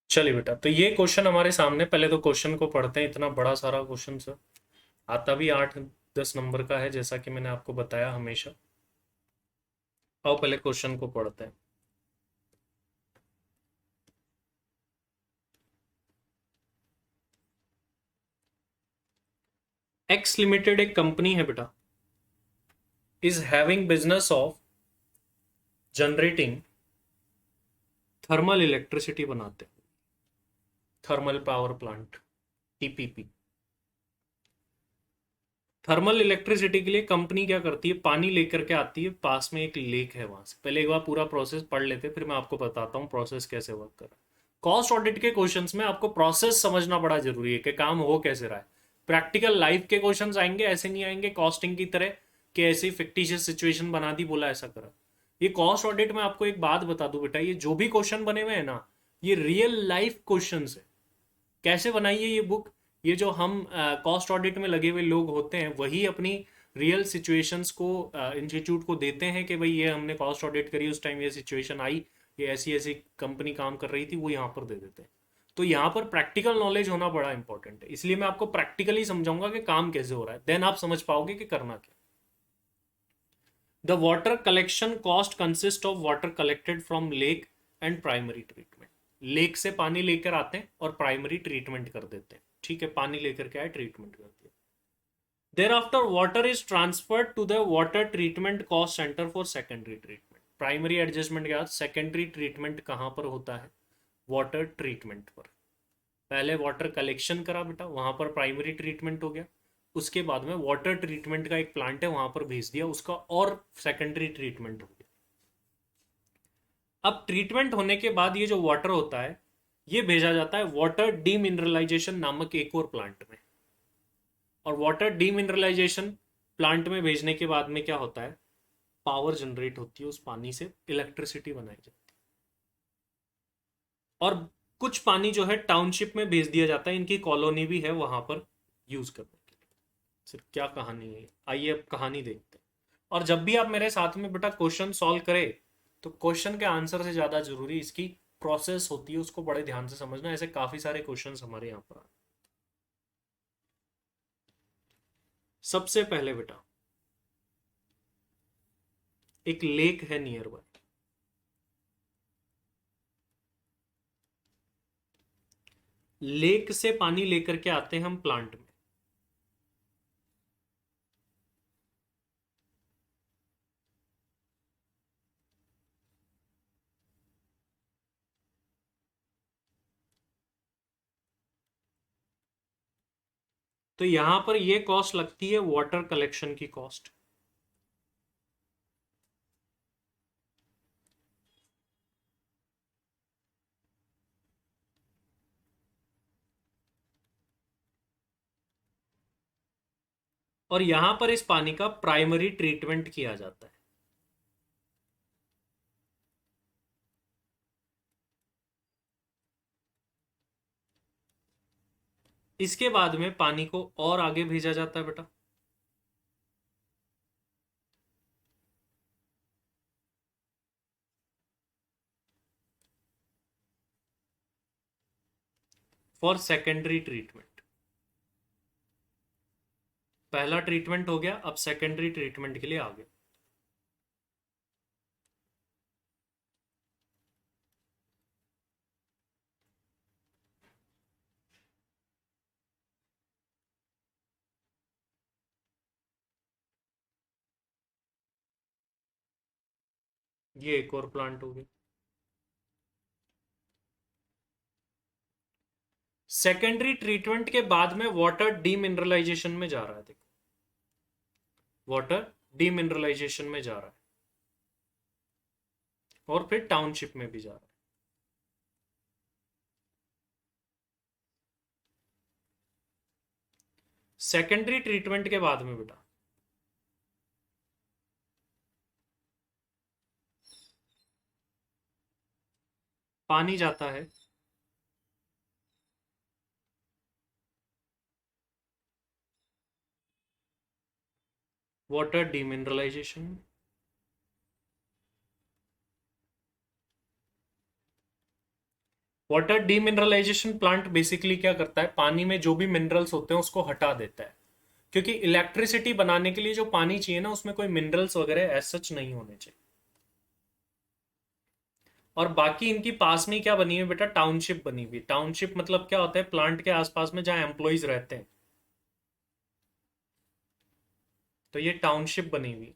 चलिए बेटा, तो ये क्वेश्चन हमारे सामने, पहले तो क्वेश्चन को पढ़ते हैं। इतना बड़ा सारा क्वेश्चन सर, आता भी 8-10 नंबर का है, जैसा कि मैंने आपको बताया हमेशा। आओ पहले क्वेश्चन को पढ़ते हैं। एक्स लिमिटेड एक कंपनी है बेटा, is having business of generating thermal electricity, बनाते हैं thermal power plant, TPP. Thermal electricity के लिए कंपनी क्या करती है, पानी लेकर के आती है, पास में एक लेक है वहां से। पहले एक बार पूरा प्रोसेस पढ़ लेते, फिर मैं आपको बताता हूँ प्रोसेस कैसे वर्क कर रहा है। कॉस्ट ऑडिट के क्वेश्चंस में आपको प्रोसेस समझना बड़ा जरूरी है कि काम हो कैसे रहा है। प्रैक्टिकल लाइफ के क्वेश्चंस आएंगे, ऐसे नहीं आएंगे कॉस्टिंग की तरह कि ऐसी फिक्टिशियस सिचुएशन बना दी, बोला ऐसा करा। ये कॉस्ट ऑडिट में आपको एक बात बता दूं बेटा, ये जो भी क्वेश्चन बने हुए हैं ना, ये रियल लाइफ क्वेश्चन है। कैसे बनाई है ये बुक? ये जो हम कॉस्ट ऑडिट में लगे हुए लोग होते हैं, वही अपनी रियल सिचुएशंस को इंस्टीट्यूट को देते हैं कि भाई ये हमने कॉस्ट ऑडिट करी, उस टाइम ये सिचुएशन आई, ये ऐसी ऐसी कंपनी काम कर रही थी, वो यहाँ पर दे देते हैं। तो यहाँ पर प्रैक्टिकल नॉलेज होना बड़ा इंपॉर्टेंट है, इसलिए मैं आपको प्रैक्टिकली समझाऊंगा कि काम कैसे हो रहा है, देन आप समझ पाओगे कि करना क्या। The water collection cost consist of water collected from lake and primary treatment. Lake से पानी लेकर आते हैं और प्राइमरी ट्रीटमेंट कर देते हैं, ठीक है, पानी लेकर के आए, ट्रीटमेंट कर दिया। There after water is transferred to the water treatment cost centre for secondary treatment. Primary adjustment के बाद सेकेंडरी ट्रीटमेंट कहां पर होता है? वाटर ट्रीटमेंट पर। पहले वाटर कलेक्शन करा बेटा, वहां पर प्राइमरी ट्रीटमेंट हो गया, उसके बाद में वाटर ट्रीटमेंट का एक प्लांट है वहां पर भेज दिया उसका, और सेकेंडरी ट्रीटमेंट हो गया। अब ट्रीटमेंट होने के बाद ये जो वाटर होता है, ये भेजा जाता है वाटर डीमिनरलाइजेशन नामक एक और प्लांट में। और वाटर डीमिनरलाइजेशन प्लांट में भेजने के बाद में क्या होता है, पावर जनरेट होती है, उस पानी से इलेक्ट्रिसिटी बनाई जाती है। और कुछ पानी जो है टाउनशिप में भेज दिया जाता है, इनकी कॉलोनी भी है वहां पर यूज करने के लिए। सिर्फ क्या कहानी है, आइए अब कहानी देखते हैं। और जब भी आप मेरे साथ में बेटा क्वेश्चन सॉल्व करें, तो क्वेश्चन के आंसर से ज्यादा जरूरी इसकी प्रोसेस होती है, उसको बड़े ध्यान से समझना। ऐसे काफी सारे क्वेश्चन हमारे यहाँ पर आए। सबसे पहले बेटा, एक लेक है नियर बाय, लेक से पानी लेकर के आते हैं हम प्लांट में। तो यहां पर ये कॉस्ट लगती है वाटर कलेक्शन की कॉस्ट। और यहां पर इस पानी का प्राइमरी ट्रीटमेंट किया जाता है। इसके बाद में पानी को और आगे भेजा जाता है बेटा, फॉर सेकेंडरी ट्रीटमेंट। पहला ट्रीटमेंट हो गया, अब सेकेंडरी ट्रीटमेंट के लिए आ गया। ये एक और प्लांट हो गया। सेकेंडरी ट्रीटमेंट के बाद में वाटर डीमिनरलाइजेशन में जा रहा है, देखो, वाटर डीमिनरलाइजेशन में जा रहा है और फिर टाउनशिप में भी जा रहा है। सेकेंडरी ट्रीटमेंट के बाद में बेटा पानी जाता है वाटर डीमिनरलाइजेशन में। वाटर डीमिनरलाइजेशन प्लांट बेसिकली क्या करता है, पानी में जो भी मिनरल्स होते हैं उसको हटा देता है, क्योंकि इलेक्ट्रिसिटी बनाने के लिए जो पानी चाहिए ना उसमें कोई मिनरल्स वगैरह एज सच नहीं होने चाहिए। और बाकी इनकी पास में क्या बनी हुई बेटा, टाउनशिप बनी हुई। टाउनशिप मतलब क्या होता है, प्लांट के आसपास में जहां एम्प्लॉयज रहते हैं, तो ये टाउनशिप बनी हुई।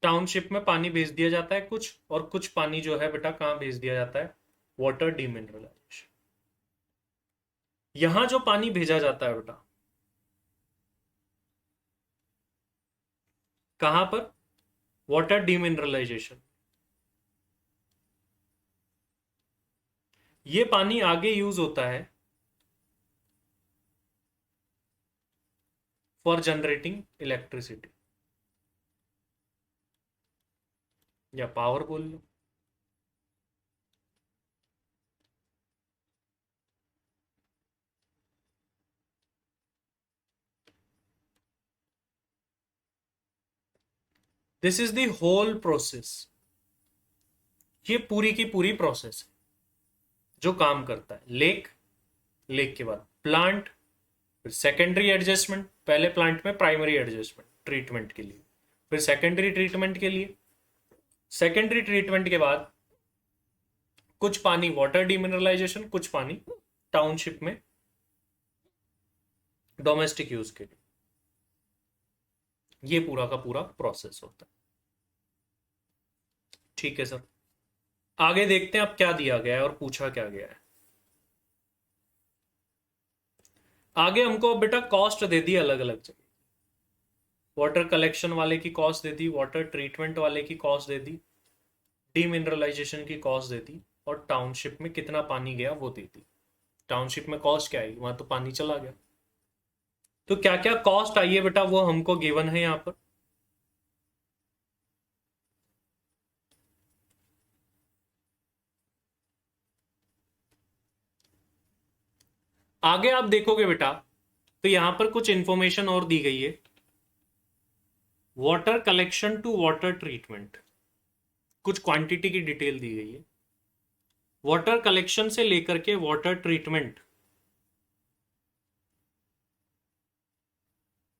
टाउनशिप में पानी भेज दिया जाता है कुछ, और कुछ पानी जो है बेटा कहाँ भेज दिया जाता है, वाटर डीमिनरलाइजेशन। यहां जो पानी भेजा जाता है बेटा, कहां पर, वाटर डीमिनरलाइजेशन। ये पानी आगे यूज होता है फॉर जनरेटिंग इलेक्ट्रिसिटी, या पावर बोल लो। This is the whole process. ये पूरी की पूरी प्रोसेस है जो काम करता है। लेक, लेक के बाद प्लांट, फिर सेकेंडरी एडजस्टमेंट, पहले प्लांट में प्राइमरी एडजस्टमेंट ट्रीटमेंट के लिए, फिर सेकेंडरी ट्रीटमेंट के लिए, सेकेंडरी ट्रीटमेंट के बाद कुछ पानी वाटर डिमिनरलाइजेशन, कुछ पानी टाउनशिप में डोमेस्टिक यूज के लिए। ये पूरा का पूरा प्रोसेस होता है। ठीक है सर, आगे देखते हैं अब क्या दिया गया है और पूछा क्या गया है। आगे हमको बेटा कॉस्ट दे दी अलग अलग जगह। वाटर कलेक्शन वाले की कॉस्ट दे दी, वाटर ट्रीटमेंट वाले की कॉस्ट दे दी, डीमिनरलाइजेशन की कॉस्ट दे दी, और टाउनशिप में कितना पानी गया वो दे दी। टाउनशिप में कॉस्ट क्या आई, वहां तो पानी चला गया। तो क्या क्या कॉस्ट आई है बेटा वो हमको गिवन है यहां पर। आगे आप देखोगे बेटा तो यहां पर कुछ इंफॉर्मेशन और दी गई है। Water collection to water treatment, कुछ क्वांटिटी की डिटेल दी गई है। वाटर कलेक्शन से लेकर के वाटर ट्रीटमेंट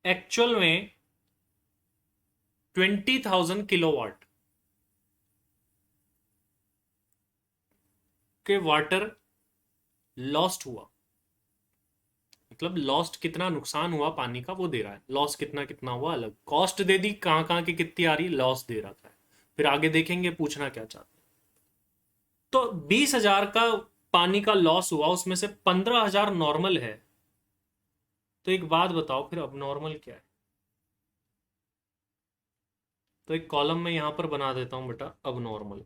एक्चुअल में 20,000 किलोवाट के वाटर लॉस्ट हुआ। मतलब लॉस्ट कितना नुकसान हुआ पानी का वो दे रहा है, लॉस कितना कितना हुआ अलग, कॉस्ट दे दी कहां कहां की कितनी आ रही, लॉस दे रखा है। फिर आगे देखेंगे पूछना क्या चाहते हैं। तो 20,000 का पानी का लॉस हुआ, उसमें से 15,000 नॉर्मल है। तो एक बात बताओ फिर अब नॉर्मल क्या है। तो एक कॉलम में यहां पर बना देता हूं बेटा अब नॉर्मल।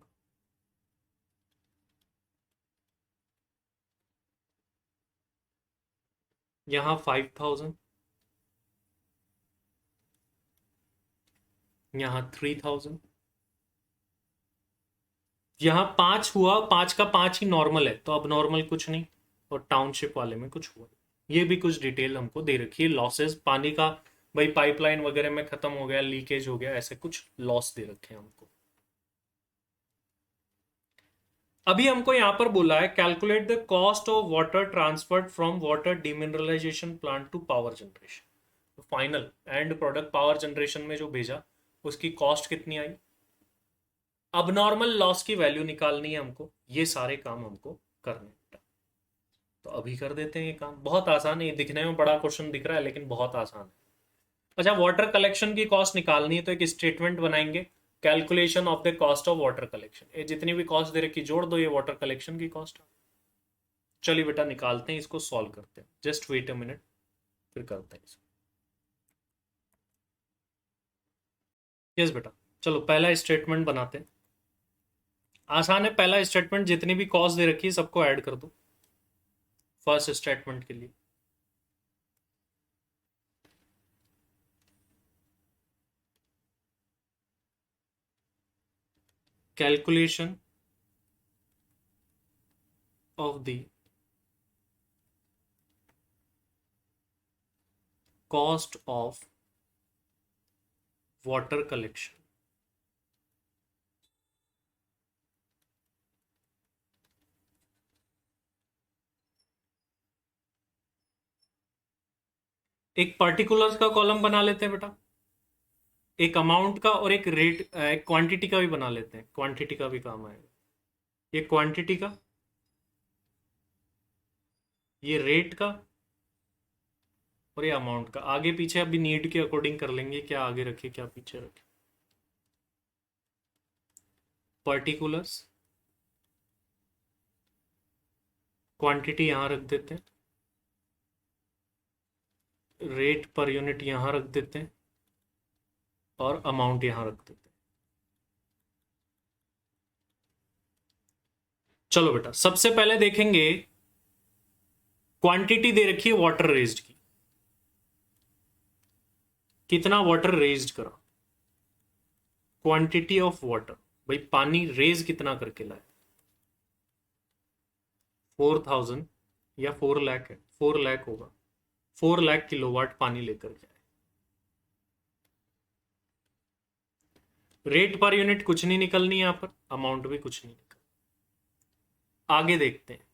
यहां 5,000, यहां 3,000, यहां 5 हुआ, 5 का 5 ही नॉर्मल है तो अब नॉर्मल कुछ नहीं, और टाउनशिप वाले में कुछ हुआ। ये भी कुछ डिटेल हमको दे रखी है, लॉसेस पानी का, भाई पाइपलाइन वगैरह में खत्म हो गया, लीकेज हो गया, ऐसे कुछ लॉस दे रखे हैं हमको। अभी हमको यहां पर बोला है calculate the cost of water transferred from water demineralisation plant to power generation. Final end product power generation में जो भेजा उसकी कॉस्ट कितनी आई। अबनॉर्मल लॉस की वैल्यू निकालनी है हमको, ये सारे काम हमको करने हैं। तो अभी कर देते हैं ये काम, बहुत आसान है, ये दिखने में बड़ा क्वेश्चन दिख रहा है लेकिन बहुत आसान है। अच्छा, वाटर कलेक्शन की कॉस्ट निकालनी है तो एक स्टेटमेंट बनाएंगे, calculation of the cost of water collection. ये जितनी भी कॉस्ट दे रखी जोड़ दो, ये वाटर कलेक्शन की कॉस्ट है। चलिए बेटा निकालते हैं, इसको सॉल्व करते हैं, जस्ट वेट अ मिनट, फिर करते हैं इसको। यस बेटा, चलो पहला स्टेटमेंट बनाते हैं। आसान है, पहला स्टेटमेंट जितनी भी कॉस्ट दे रखी है सबको ऐड कर दो फर्स्ट स्टेटमेंट के लिए। Calculation of the cost of water collection. एक पर्टिकुलर्स का कॉलम बना लेते हैं बेटा, एक अमाउंट का और एक रेट, एक क्वांटिटी का भी बना लेते हैं, क्वांटिटी का भी काम आएगा। ये क्वांटिटी का, ये रेट का, और ये अमाउंट का। आगे पीछे अभी नीड के अकॉर्डिंग कर लेंगे, क्या आगे रखे क्या पीछे रखे। पर्टिकुलर्स, क्वांटिटी यहां रख देते हैं, रेट पर यूनिट यहां रख देते हैं, और अमाउंट यहां रख देते हैं। चलो बेटा सबसे पहले देखेंगे, क्वांटिटी दे रखी है वाटर रेज्ड की, कितना वाटर रेज्ड करा, क्वांटिटी ऑफ वाटर, भाई पानी रेज कितना करके लाए, 4000 या 4 लाख है, 4 लाख होगा, 4 लाख किलोवाट पानी लेकर के आए। रेट पर यूनिट कुछ नहीं निकलनी यहां पर, अमाउंट भी कुछ नहीं निकल। आगे देखते हैं,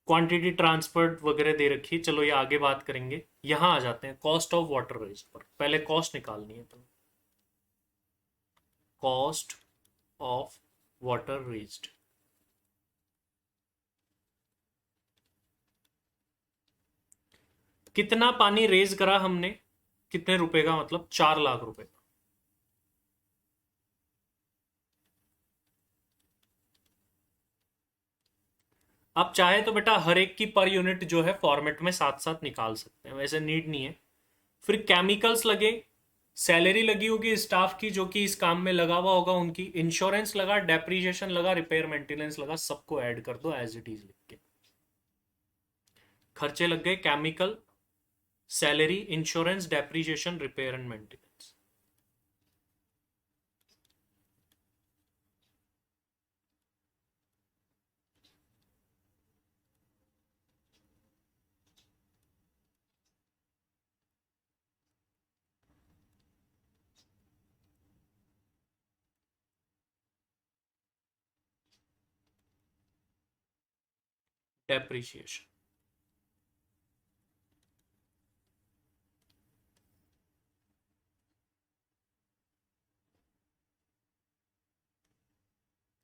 क्वांटिटी ट्रांसफर्ड वगैरह दे रखी है, चलो ये आगे बात करेंगे। यहां आ जाते हैं कॉस्ट ऑफ वाटर रेज पर, पहले कॉस्ट निकालनी है तो कॉस्ट ऑफ वाटर रेज्ड। कितना पानी रेज करा हमने, कितने रुपए का, मतलब 4 लाख रुपए का। आप चाहे तो बेटा हर एक की पर यूनिट जो है फॉर्मेट में साथ साथ निकाल सकते हैं, वैसे नीड नहीं है। फिर केमिकल्स लगे, सैलरी लगी होगी स्टाफ की जो कि इस काम में लगा हुआ होगा उनकी, इंश्योरेंस लगा, डेप्रीशिएशन लगा, रिपेयर मेंटेनेंस लगा, सबको ऐड कर दो एज इट इज लिख के। खर्चे लग गए chemical, salary, insurance, depreciation, repair and maintenance. Depreciation,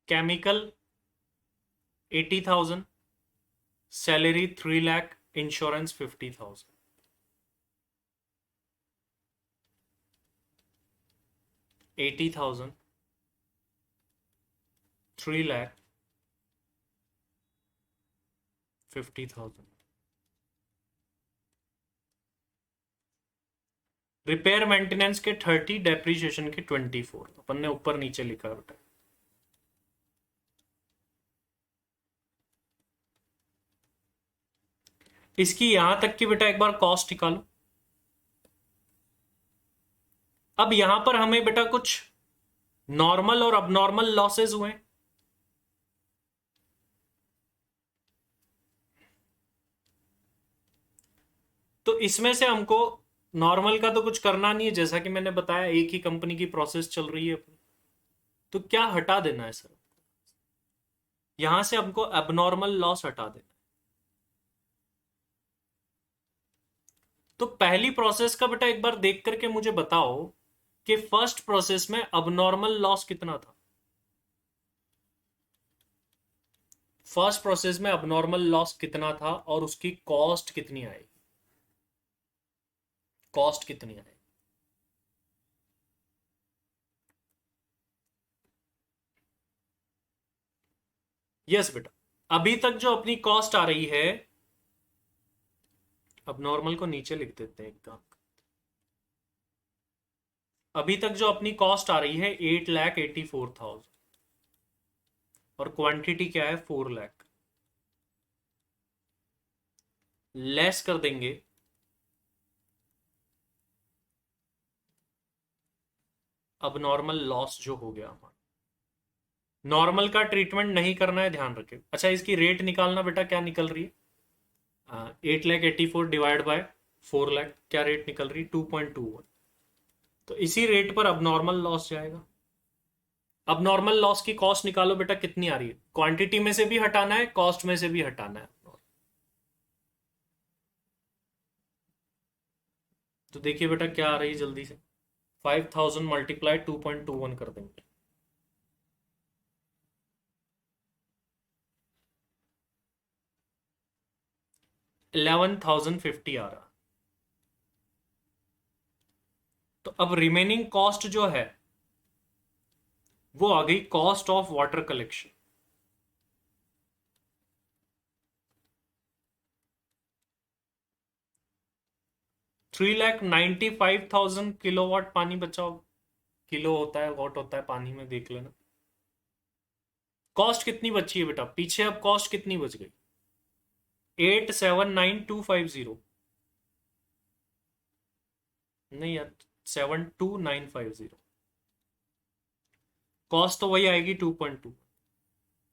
chemical 80,000, salary 3 lakh, insurance 50,000। 80,000, 3 lakh, 50,000। Repair maintenance के 30, डेप्रीशिएशन के 24, अपन ने ऊपर नीचे लिखा बेटा। इसकी यहां तक की बेटा एक बार कॉस्ट निकालो। अब यहां पर हमें बेटा कुछ नॉर्मल और अबनॉर्मल लॉसेस हुए, तो इसमें से हमको नॉर्मल का तो कुछ करना नहीं है, जैसा कि मैंने बताया एक ही कंपनी की प्रोसेस चल रही है अपनी, तो क्या हटा देना है सर, यहां से हमको एबनॉर्मल लॉस हटा देना है। तो पहली प्रोसेस का बेटा एक बार देख करके मुझे बताओ कि फर्स्ट प्रोसेस में अबनॉर्मल लॉस कितना था। फर्स्ट प्रोसेस में अबनॉर्मल लॉस कितना था और उसकी कॉस्ट कितनी आई, कॉस्ट कितनी आई। यस बेटा, अभी तक जो अपनी कॉस्ट आ रही है, अब नॉर्मल को नीचे लिख देते हैं एक काम। अभी तक जो अपनी कॉस्ट आ रही है 8,84,000 और क्वांटिटी क्या है 4,00,000। लेस कर देंगे अब नॉर्मल लॉस जो हो गया हमारा। नॉर्मल का ट्रीटमेंट नहीं करना है, ध्यान रखें। अच्छा, इसकी रेट निकालना बेटा, क्या निकल रही है 8,84,000 डिवाइड बाय 4,00,000, क्या रेट निकल रही है 2.21। तो इसी रेट पर अब नॉर्मल लॉस जाएगा। अब नॉर्मल लॉस की कॉस्ट निकालो बेटा, कितनी आ रही है। क्वांटिटी में से भी हटाना है, कॉस्ट में से भी हटाना है। तो देखिए बेटा क्या आ रही है जल्दी से, 5,000 मल्टीप्लाई 2.21 कर देंगे, 11,050 आ रहा। तो अब रिमेनिंग कॉस्ट जो है वो आ गई cost of water collection. 3,95,000 kilowatt पानी बचाओ। किलो होता है, वॉट होता है, पानी में देख लेना। कॉस्ट कितनी बची है बेटा पीछे, अब कॉस्ट कितनी बच गई 8,79,250। नहीं यार, 7,2950। कॉस्ट तो वही आएगी 2.2।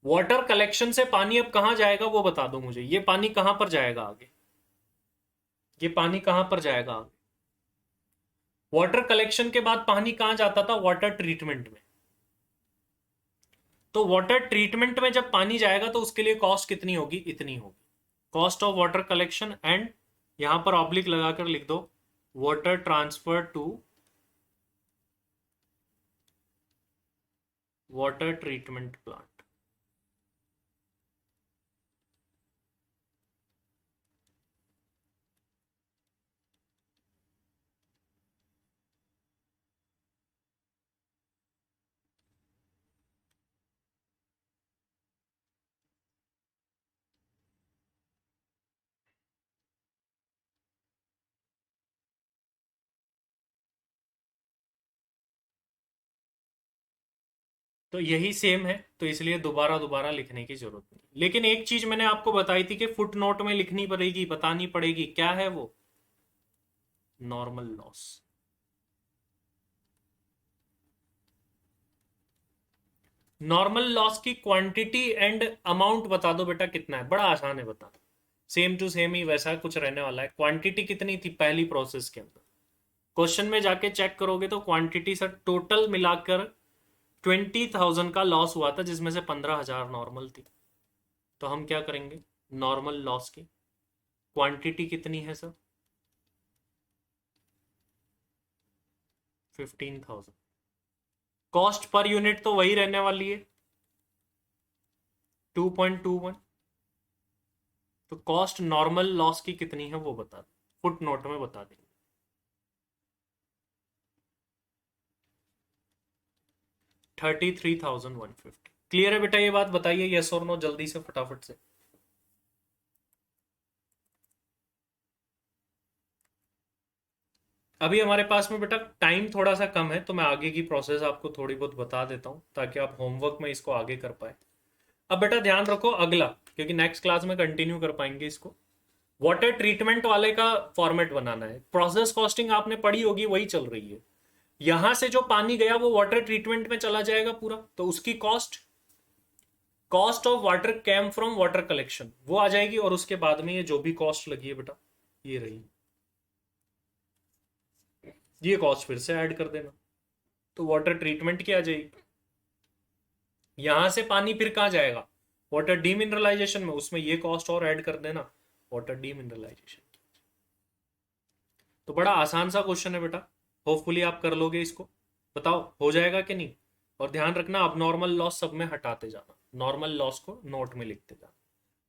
वाटर कलेक्शन से पानी अब कहां जाएगा वो बता दो मुझे। ये पानी कहां पर जाएगा आगे, ये पानी कहां पर जाएगा आगे। वाटर कलेक्शन के बाद पानी कहां जाता था, वाटर ट्रीटमेंट में। तो वाटर ट्रीटमेंट में जब पानी जाएगा तो उसके लिए कॉस्ट कितनी होगी, इतनी होगी। Cost of water collection and यहां पर ऑब्लिक लगाकर लिख दो water transfer to water treatment plant. तो यही सेम है, तो इसलिए दोबारा दोबारा लिखने की जरूरत नहीं। लेकिन एक चीज मैंने आपको बताई थी कि फुट नोट में लिखनी पड़ेगी, बतानी पड़ेगी, क्या है वो, नॉर्मल लॉस। नॉर्मल लॉस की क्वांटिटी एंड अमाउंट बता दो बेटा कितना है, बड़ा आसान है बताना। सेम टू सेम ही वैसा कुछ रहने वाला है। क्वांटिटी कितनी थी पहली प्रोसेस के अंदर, क्वेश्चन में जाके चेक करोगे तो क्वांटिटी सर टोटल मिलाकर 20,000 का लॉस हुआ था, जिसमें से 15,000 नॉर्मल थी। तो हम क्या करेंगे, नॉर्मल लॉस की क्वांटिटी कितनी है सर 15,000। कॉस्ट पर यूनिट तो वही रहने वाली है 2.21। तो कॉस्ट नॉर्मल लॉस की कितनी है वो बता दो, फुट नोट में बता देंगे। 33,150। क्लियर है बेटा ये बात, बताइए यस और नो जल्दी से फटाफट से। अभी हमारे पास में बेटा टाइम थोड़ा सा कम है, तो मैं आगे की प्रोसेस आपको थोड़ी बहुत बता देता हूं ताकि आप होमवर्क में इसको आगे कर पाए। अब बेटा ध्यान रखो अगला, क्योंकि नेक्स्ट क्लास में कंटिन्यू कर पाएंगे इसको। वाटर ट्रीटमेंट वाले का फॉर्मेट बनाना है। प्रोसेस कॉस्टिंग आपने पढ़ी होगी, वही चल रही है। यहां से जो पानी गया वो वाटर ट्रीटमेंट में चला जाएगा पूरा, तो उसकी cost, cost of water came from water collection, वो आ जाएगी। और उसके बाद में ये जो भी कॉस्ट लगी है बेटा, ये रही, ये कॉस्ट फिर से ऐड कर देना, तो वाटर ट्रीटमेंट की आ जाएगी। यहां से पानी फिर कहां जाएगा, वाटर डीमिनरलाइजेशन में, उसमें ये कॉस्ट और ऐड कर देना, वाटर डीमिनरलाइजेशन। तो बड़ा आसान सा क्वेश्चन है बेटा, होपफुली आप कर लोगे इसको। बताओ हो जाएगा कि नहीं? और ध्यान रखना अब नॉर्मल लॉस सब में हटाते जाना, नॉर्मल लॉस को नोट में लिखते जाना।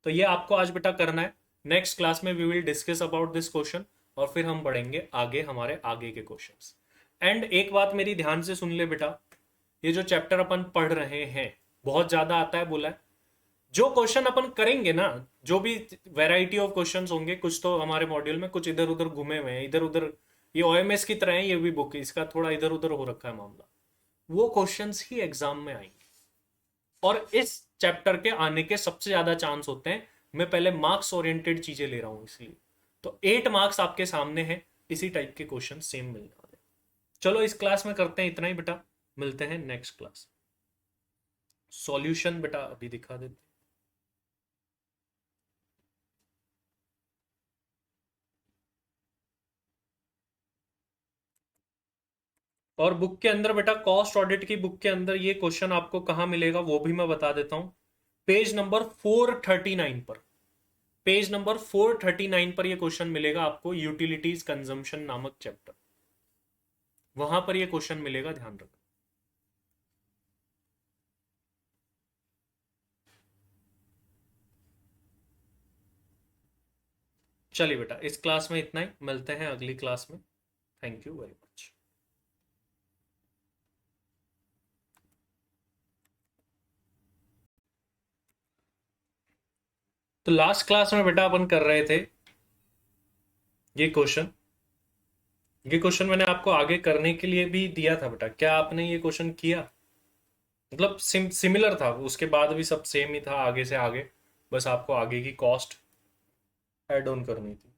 तो ये आपको आज बेटा करना है। नेक्स्ट क्लास में we will discuss about this question, और फिर हम बढ़ेंगे आगे हमारे आगे के क्वेश्चंस। एंड एक बात मेरी ध्यान से सुन ले बेटा, ये जो चैप्टर अपन पढ़ रहे हैं बहुत ज्यादा आता है बोला है। जो क्वेश्चन अपन करेंगे ना, जो भी वैरायटी ऑफ क्वेश्चंस होंगे, कुछ तो हमारे मॉड्यूल में कुछ इधर उधर घूमे हुए हैं, इधर उधर, ये ओएमएस की तरह है, ये भी बुक इसका थोड़ा इधर उधर हो रखा है मामला, वो क्वेश्चंस ही एग्जाम में आएंगे। और इस चैप्टर के आने के सबसे ज्यादा चांस होते हैं, मैं पहले मार्क्स ओरिएंटेड चीजें ले रहा हूं इसलिए। तो 8 मार्क्स आपके सामने है, इसी टाइप के क्वेश्चन सेम मिलने वाले। चलो इस क्लास में करते हैं इतना ही बेटा, मिलते हैं नेक्स्ट क्लास। सॉल्यूशन बेटा अभी दिखा देते। और बुक के अंदर बेटा, कॉस्ट ऑडिट की बुक के अंदर ये क्वेश्चन आपको कहां मिलेगा वो भी मैं बता देता हूं। पेज नंबर 439 पर, पेज नंबर 439 पर ये क्वेश्चन मिलेगा आपको, यूटिलिटीज कंजम्पशन नामक चैप्टर, वहां पर ये क्वेश्चन मिलेगा, ध्यान रखना। चलिए बेटा इस क्लास में इतना ही, मिलते हैं अगली क्लास में। Thank you very much. तो लास्ट क्लास में बेटा अपन कर रहे थे ये क्वेश्चन, ये क्वेश्चन मैंने आपको आगे करने के लिए भी दिया था बेटा, क्या आपने ये क्वेश्चन किया? मतलब सिमिलर था, उसके बाद भी सब सेम ही था आगे से आगे, बस आपको आगे की कॉस्ट ऐड ऑन करनी थी।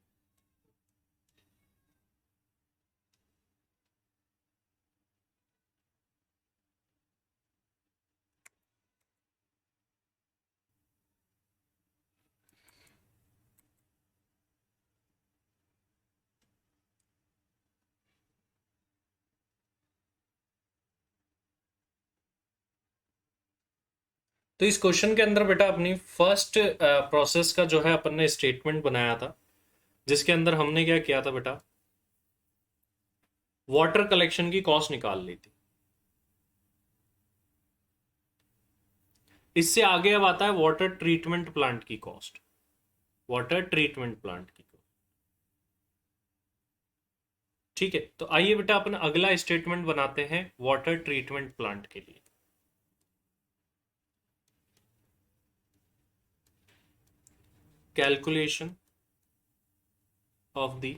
तो इस क्वेश्चन के अंदर बेटा अपनी फर्स्ट प्रोसेस का जो है अपन ने स्टेटमेंट बनाया था, जिसके अंदर हमने क्या किया था बेटा, वाटर कलेक्शन की कॉस्ट निकाल ली थी। इससे आगे अब आता है वाटर ट्रीटमेंट प्लांट की कॉस्ट, वाटर ट्रीटमेंट प्लांट की। ठीक है, तो आइए बेटा अपन अगला स्टेटमेंट बनाते हैं वाटर ट्रीटमेंट प्लांट के लिए। Calculation of the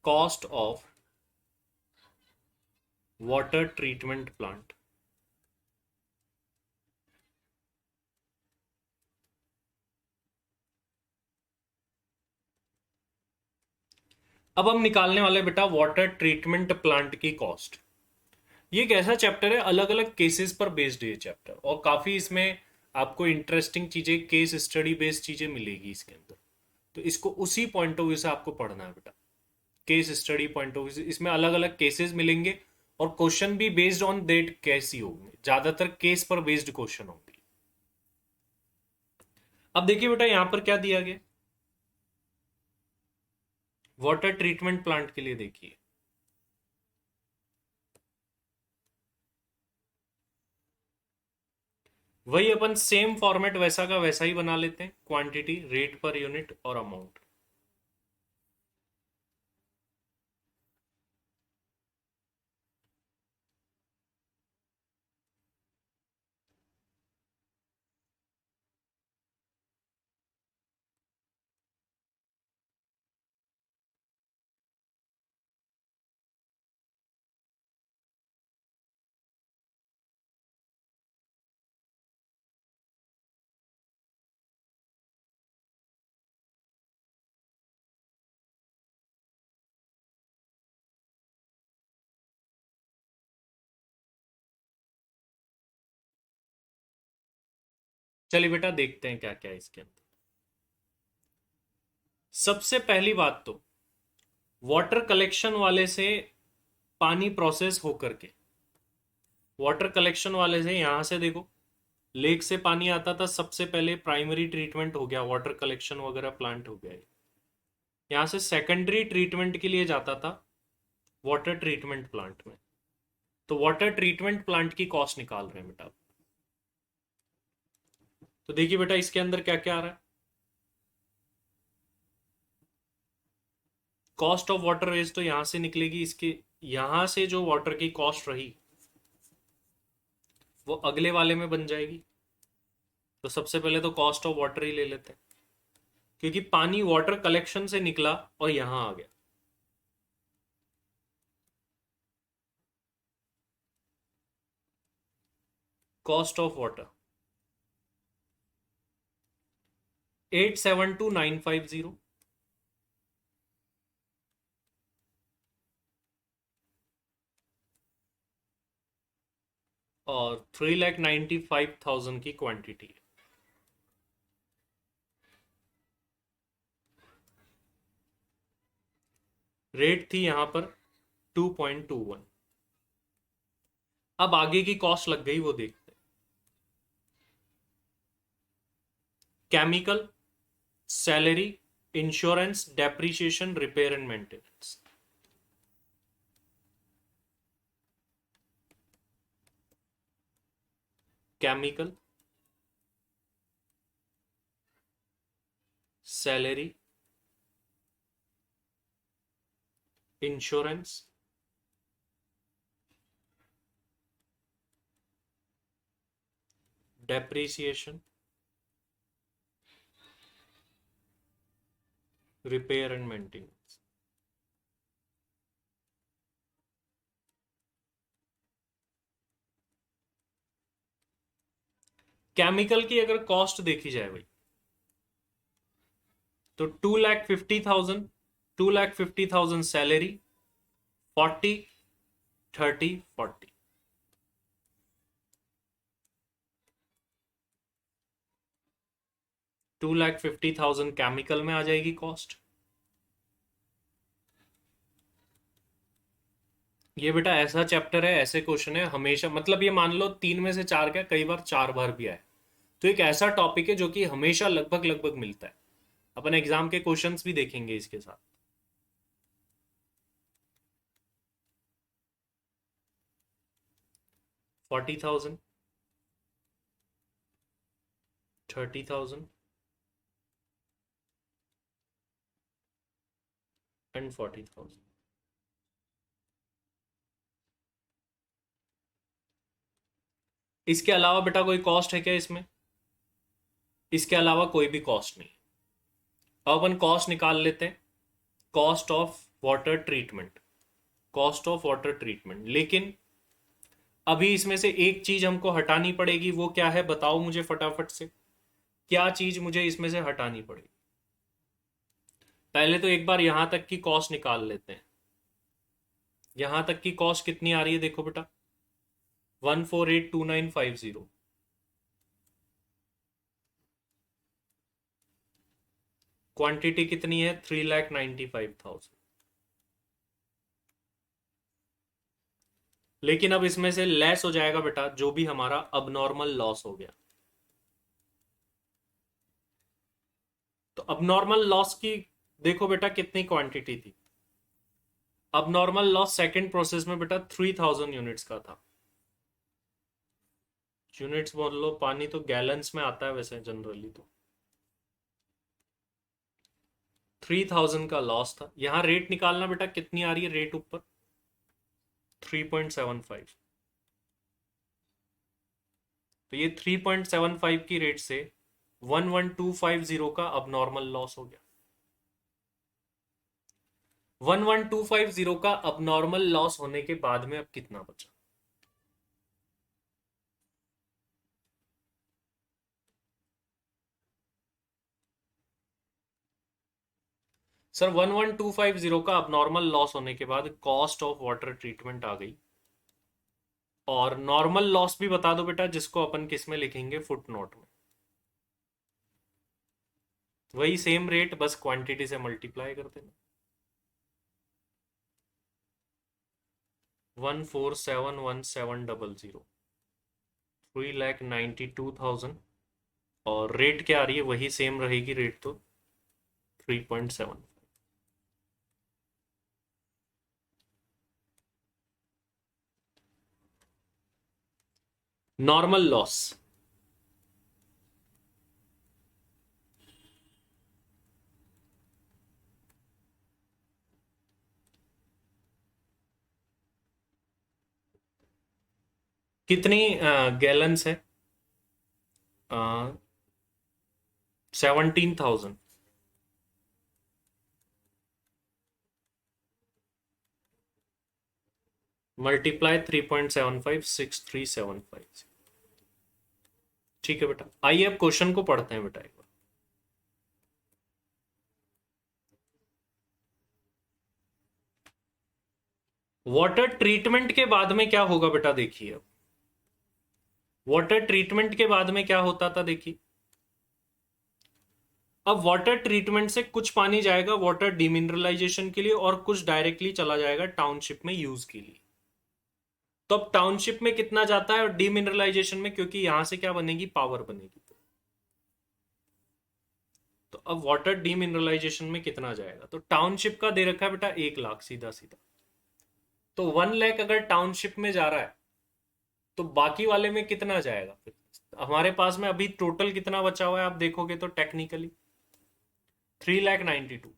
cost of water treatment plant. अब हम निकालने वाले बेटा वाटर ट्रीटमेंट प्लांट की कॉस्ट। ये एक ऐसा चैप्टर है, अलग अलग केसेस पर बेस्ड ये चैप्टर, और काफी इसमें आपको इंटरेस्टिंग चीजें, केस स्टडी बेस्ड चीजें मिलेगी इसके अंदर। तो इसको उसी पॉइंट ऑफ व्यू से आपको पढ़ना है बेटा, case study point of view से। इसमें अलग अलग केसेस मिलेंगे, और क्वेश्चन भी बेस्ड ऑन दैट केस ही होंगे, ज्यादातर केस पर बेस्ड क्वेश्चन होंगे। अब देखिए बेटा यहां पर क्या दिया गया, वाटर ट्रीटमेंट प्लांट के लिए देखिए, वही अपन सेम फॉर्मेट वैसा का वैसा ही बना लेते हैं, क्वांटिटी, रेट पर यूनिट और अमाउंट। चलिए बेटा देखते हैं क्या क्या है इसके अंदर। सबसे पहली बात तो, वाटर कलेक्शन वाले से पानी प्रोसेस होकर के, वाटर कलेक्शन वाले से यहां से देखो, लेक से पानी आता था, सबसे पहले प्राइमरी ट्रीटमेंट हो गया, वाटर कलेक्शन वगैरह प्लांट हो गया। यहां से सेकेंडरी ट्रीटमेंट के लिए जाता था, वाटर ट्रीटमेंट प्लांट में। तो वाटर ट्रीटमेंट प्लांट की कॉस्ट निकाल रहे हैं बेटा। तो देखिए बेटा इसके अंदर क्या क्या आ रहा है। कॉस्ट ऑफ वाटर वेस्ट तो यहां से निकलेगी, इसके यहां से जो वाटर की कॉस्ट रही वो अगले वाले में बन जाएगी। तो सबसे पहले तो कॉस्ट ऑफ वाटर ही ले लेते हैं, क्योंकि पानी वाटर कलेक्शन से निकला और यहां आ गया। कॉस्ट ऑफ वाटर 872950, और 3,95,000 की क्वांटिटी है। रेट थी यहां पर 2.21। अब आगे की कॉस्ट लग गई, वो देखते हैं। Chemical, salary, insurance, depreciation, repair and maintenance. Chemical, salary, insurance, depreciation, repair and maintenance. Chemical की अगर कॉस्ट देखी जाए भाई, तो 2,50,000, 2,50,000 सैलरी, 40, 30, 40। 2,50,000 केमिकल में आ जाएगी कॉस्ट। ये बेटा ऐसा चैप्टर है, ऐसे क्वेश्चन है हमेशा, मतलब ये मान लो 3 में से 4 क्या, कई बार 4 बार भी आए। तो एक ऐसा टॉपिक है जो कि हमेशा लगभग लगभग मिलता है। अपन एग्जाम के क्वेश्चंस भी देखेंगे इसके साथ। $40,000, $30,000 एंड $40,000। इसके अलावा बेटा कोई कॉस्ट है क्या इसमें? इसके अलावा कोई भी कॉस्ट नहीं। अब अपन कॉस्ट निकाल लेते हैं। Cost of water treatment, cost of water treatment. लेकिन अभी इसमें से एक चीज हमको हटानी पड़ेगी, वो क्या है बताओ मुझे फटाफट से। क्या चीज मुझे इसमें से हटानी पड़ेगी? पहले तो एक बार यहां तक की कॉस्ट निकाल लेते हैं। यहां तक की कॉस्ट कितनी आ रही है देखो बेटा, 1482950। क्वांटिटी कितनी है? 3,95,000। लेकिन अब इसमें से लेस हो जाएगा बेटा जो भी हमारा अबनॉर्मल लॉस हो गया। तो अबनॉर्मल लॉस की देखो बेटा कितनी क्वांटिटी थी। अबनॉर्मल लॉस सेकंड प्रोसेस में बेटा 3,000 यूनिट्स का था। यूनिट्स बोल लो, पानी तो गैलन्स में आता है वैसे जनरली। तो 3,000 का लॉस था। यहां रेट निकालना बेटा, कितनी आ रही है रेट ऊपर? 3.75। तो ये 3.75 की रेट से 11,250 का अब नॉर्मल लॉस हो गया। 11,250 का अब नॉर्मल लॉस होने के बाद में अब कितना बचा? सर 11,250 का अब नॉर्मल लॉस होने के बाद कॉस्ट ऑफ वाटर ट्रीटमेंट आ गई। और नॉर्मल लॉस भी बता दो बेटा, जिसको अपन किस में लिखेंगे? फुट नोट में। वही सेम रेट, बस क्वांटिटी से मल्टीप्लाई कर देना। 1471700, 3,92,000। और रेट क्या आ रही है? वही सेम रहेगी रेट तो 3.7। Normal loss. कितनी गैलन्स है? 17,000। मल्टीप्लाई 3.75, 6375। ठीक है बेटा, आइए अब क्वेश्चन को पढ़ते हैं बेटा एक बार। वाटर ट्रीटमेंट के बाद में क्या होगा बेटा, देखिए अब। वाटर ट्रीटमेंट के बाद में क्या होता था, देखिए। अब वाटर ट्रीटमेंट से कुछ पानी जाएगा वाटर डिमिनरलाइजेशन के लिए और कुछ डायरेक्टली चला जाएगा टाउनशिप में यूज के लिए। तो अब टाउनशिप में कितना जाता है और डिमिनरलाइजेशन में, क्योंकि यहां से क्या बनेगी, पावर बनेगी। तो अब वाटर डिमिनरलाइजेशन में कितना जाएगा, तो टाउनशिप का दे रखा है बेटा 1 लाख, सीधा सीधा। तो 1 लाख अगर टाउनशिप में जा रहा है तो बाकी वाले में कितना जाएगा फिर? हमारे पास में अभी टोटल कितना बचा हुआ है आप देखोगे तो टेक्निकली 3,92,000।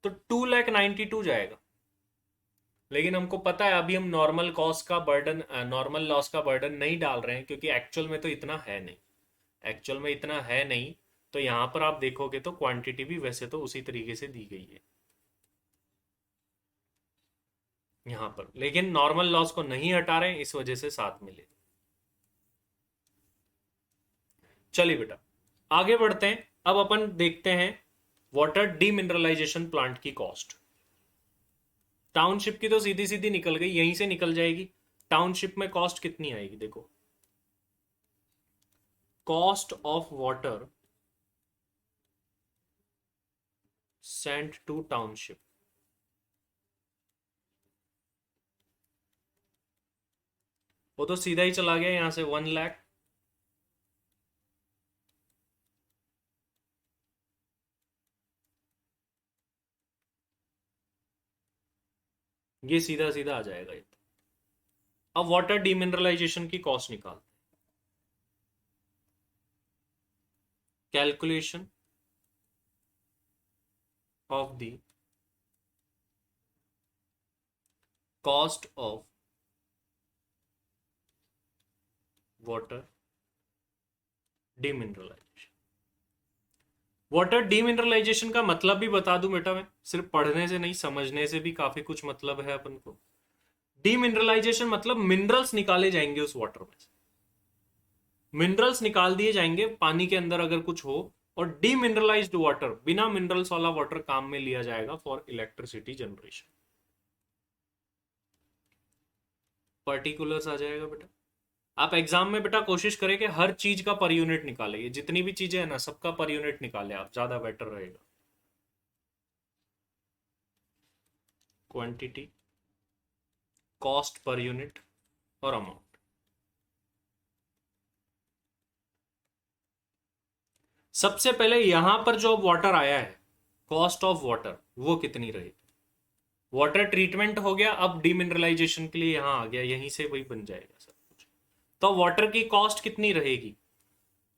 तो 2,92,000 जाएगा। लेकिन हमको पता है अभी हम नॉर्मल कॉस्ट का बर्डन, नॉर्मल लॉस का बर्डन नहीं डाल रहे हैं, क्योंकि एक्चुअल में तो इतना है नहीं। एक्चुअल में इतना है नहीं। तो यहां पर आप देखोगे तो क्वांटिटी भी वैसे तो उसी तरीके से दी गई है यहां पर, लेकिन नॉर्मल लॉस को नहीं हटा रहे हैं, इस वजह से साथ मिले। चलिए बेटा, आगे बढ़ते हैं। अब अपन देखते हैं वाटर डीमिनरलाइजेशन प्लांट की कॉस्ट। टाउनशिप की तो सीधी सीधी निकल गई, यहीं से निकल जाएगी। टाउनशिप में कॉस्ट कितनी आएगी, देखो। Cost of water sent to township, वो तो सीधा ही चला गया यहां से 1 लाख। ये सीधा सीधा आ जाएगा ये। अब वाटर डिमिनरलाइजेशन की कॉस्ट निकाल। Calculation of the cost of water demineralisation. Water demineralisation का मतलब भी बता दूं बेटा मैं, सिर्फ पढ़ने से नहीं समझने से भी काफी कुछ मतलब है अपन को। डीमिनरलाइजेशन मतलब मिनरल्स निकाले जाएंगे उस वाटर में से। मिनरल्स निकाल दिए जाएंगे पानी के अंदर अगर कुछ हो, और डीमिनरलाइज्ड वाटर, बिना मिनरल्स वाला वाटर काम में लिया जाएगा फॉर इलेक्ट्रिसिटी जनरेशन। पर्टिकुलर्स आ जाएगा बेटा। आप एग्जाम में बेटा कोशिश करें कि हर चीज का पर यूनिट निकाले, ये जितनी भी चीजें है ना सबका पर यूनिट निकाले आप, ज्यादा बेटर रहेगा। क्वांटिटी, कॉस्ट पर यूनिट और अमाउंट। सबसे पहले यहां पर जो वाटर आया है, कॉस्ट ऑफ वाटर वो कितनी रहेगी। वाटर ट्रीटमेंट हो गया, अब डिमिनरलाइजेशन के लिए यहां आ गया, यहीं से वही बन जाएगा सब कुछ। तो वाटर की कॉस्ट कितनी रहेगी,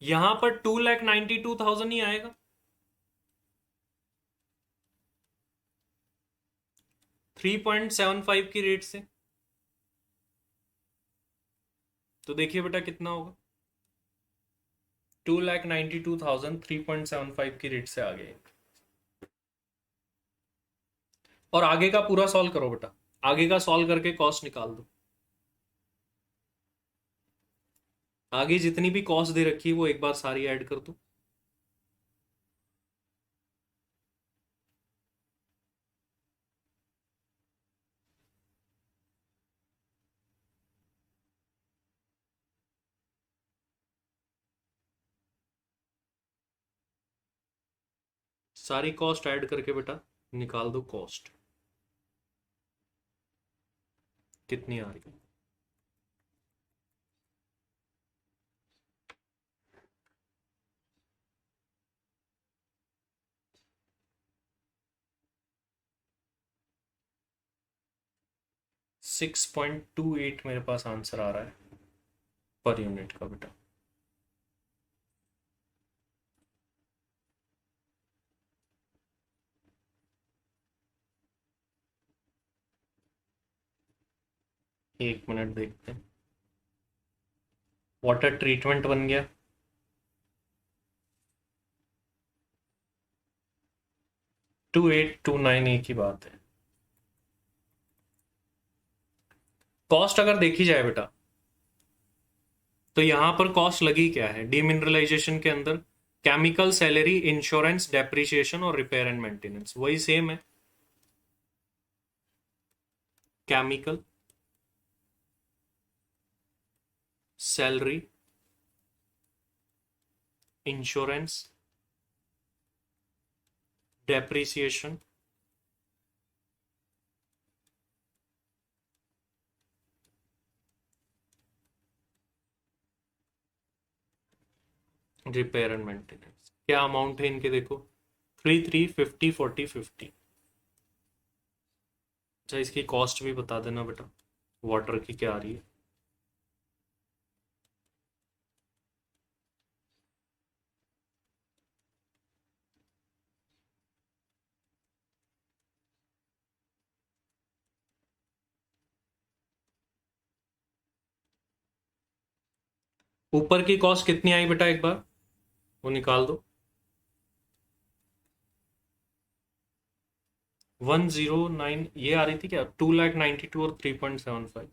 यहां पर 2,92,000 ही आएगा। 3.75 की रेट से। तो देखिए बेटा कितना होगा, 2,92,000 3.75 की रेट से आ गए। और आगे का पूरा सॉल्व करो बेटा, आगे का सॉल्व करके कॉस्ट निकाल दो। आगे जितनी भी कॉस्ट दे रखी है वो एक बार सारी ऐड कर दो। सारी कॉस्ट ऐड करके बेटा निकाल दो कॉस्ट कितनी आ रही है। 6.28 मेरे पास आंसर आ रहा है। पर यूनिट का बेटा। एक मिनट देखते हैं। वाटर ट्रीटमेंट बन गया। 2829 एक ही बात है। कॉस्ट अगर देखी जाए बेटा, तो यहां पर कॉस्ट लगी क्या है डीमिनरलाइजेशन के अंदर? केमिकल, सैलरी, इंश्योरेंस, डेप्रिसिएशन और रिपेयर एंड मेंटेनेंस, वही सेम है। Chemical, salary, insurance, depreciation, repair and maintenance. क्या अमाउंट है इनके देखो, 3350 40 50। अच्छा, इसकी कॉस्ट भी बता देना बेटा, वाटर की क्या आ रही है। ऊपर की कॉस्ट कितनी आई बेटा, एक बार वो निकाल दो। 109 ये आ रही थी क्या, 292 और 3.75।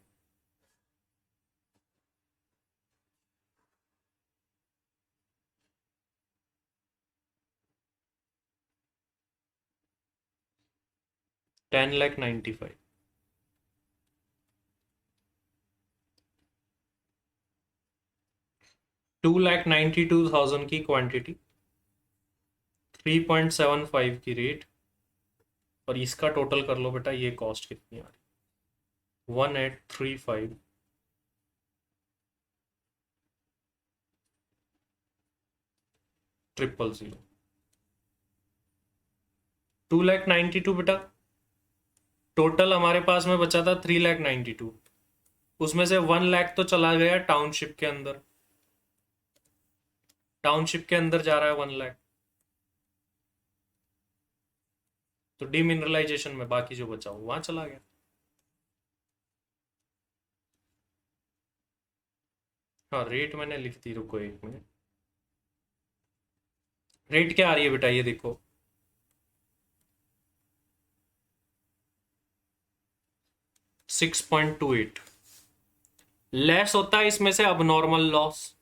10,95। 2,92,000 की क्वांटिटी, 3.75 की रेट, और इसका टोटल कर लो बेटा, ये कॉस्ट कितनी आ रही, 1835,000। 2,92,000 बेटा, टोटल हमारे पास में बचा था 3,92,000। उसमें से 1 लाख तो चला गया टाउनशिप के अंदर, टाउनशिप के अंदर जा रहा है 1 लाख, तो डीमिनरलाइजेशन में बाकी जो बचा वो वहां चला गया। हाँ, रेट मैंने लिख दी, रुको एक मिनट। रेट क्या आ रही है बेटा, ये देखो, 6.28। लेस होता है इसमें से अब नॉर्मल लॉस,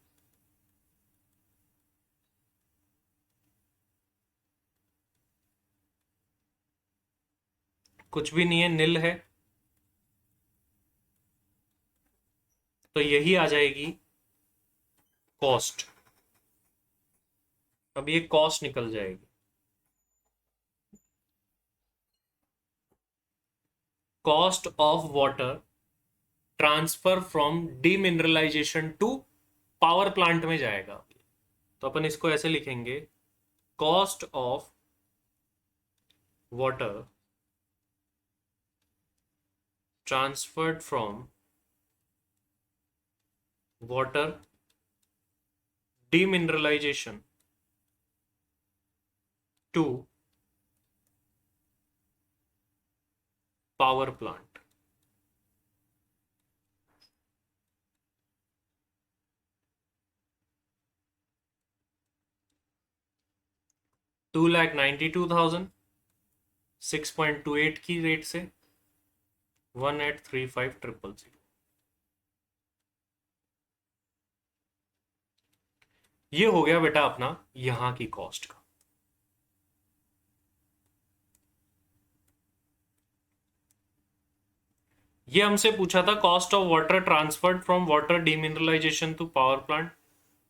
कुछ भी नहीं है, नील है, तो यही आ जाएगी कॉस्ट। अब ये कॉस्ट निकल जाएगी, cost of water transfer from demineralisation to power plant में जाएगा। तो अपन इसको ऐसे लिखेंगे, cost of water transferred from water demineralisation to power plant. $2,92,000 6.28 की रेट से 1835,000। ये हो गया बेटा अपना यहां की कॉस्ट का। ये हमसे पूछा था cost of water transferred from water demineralisation to power plant.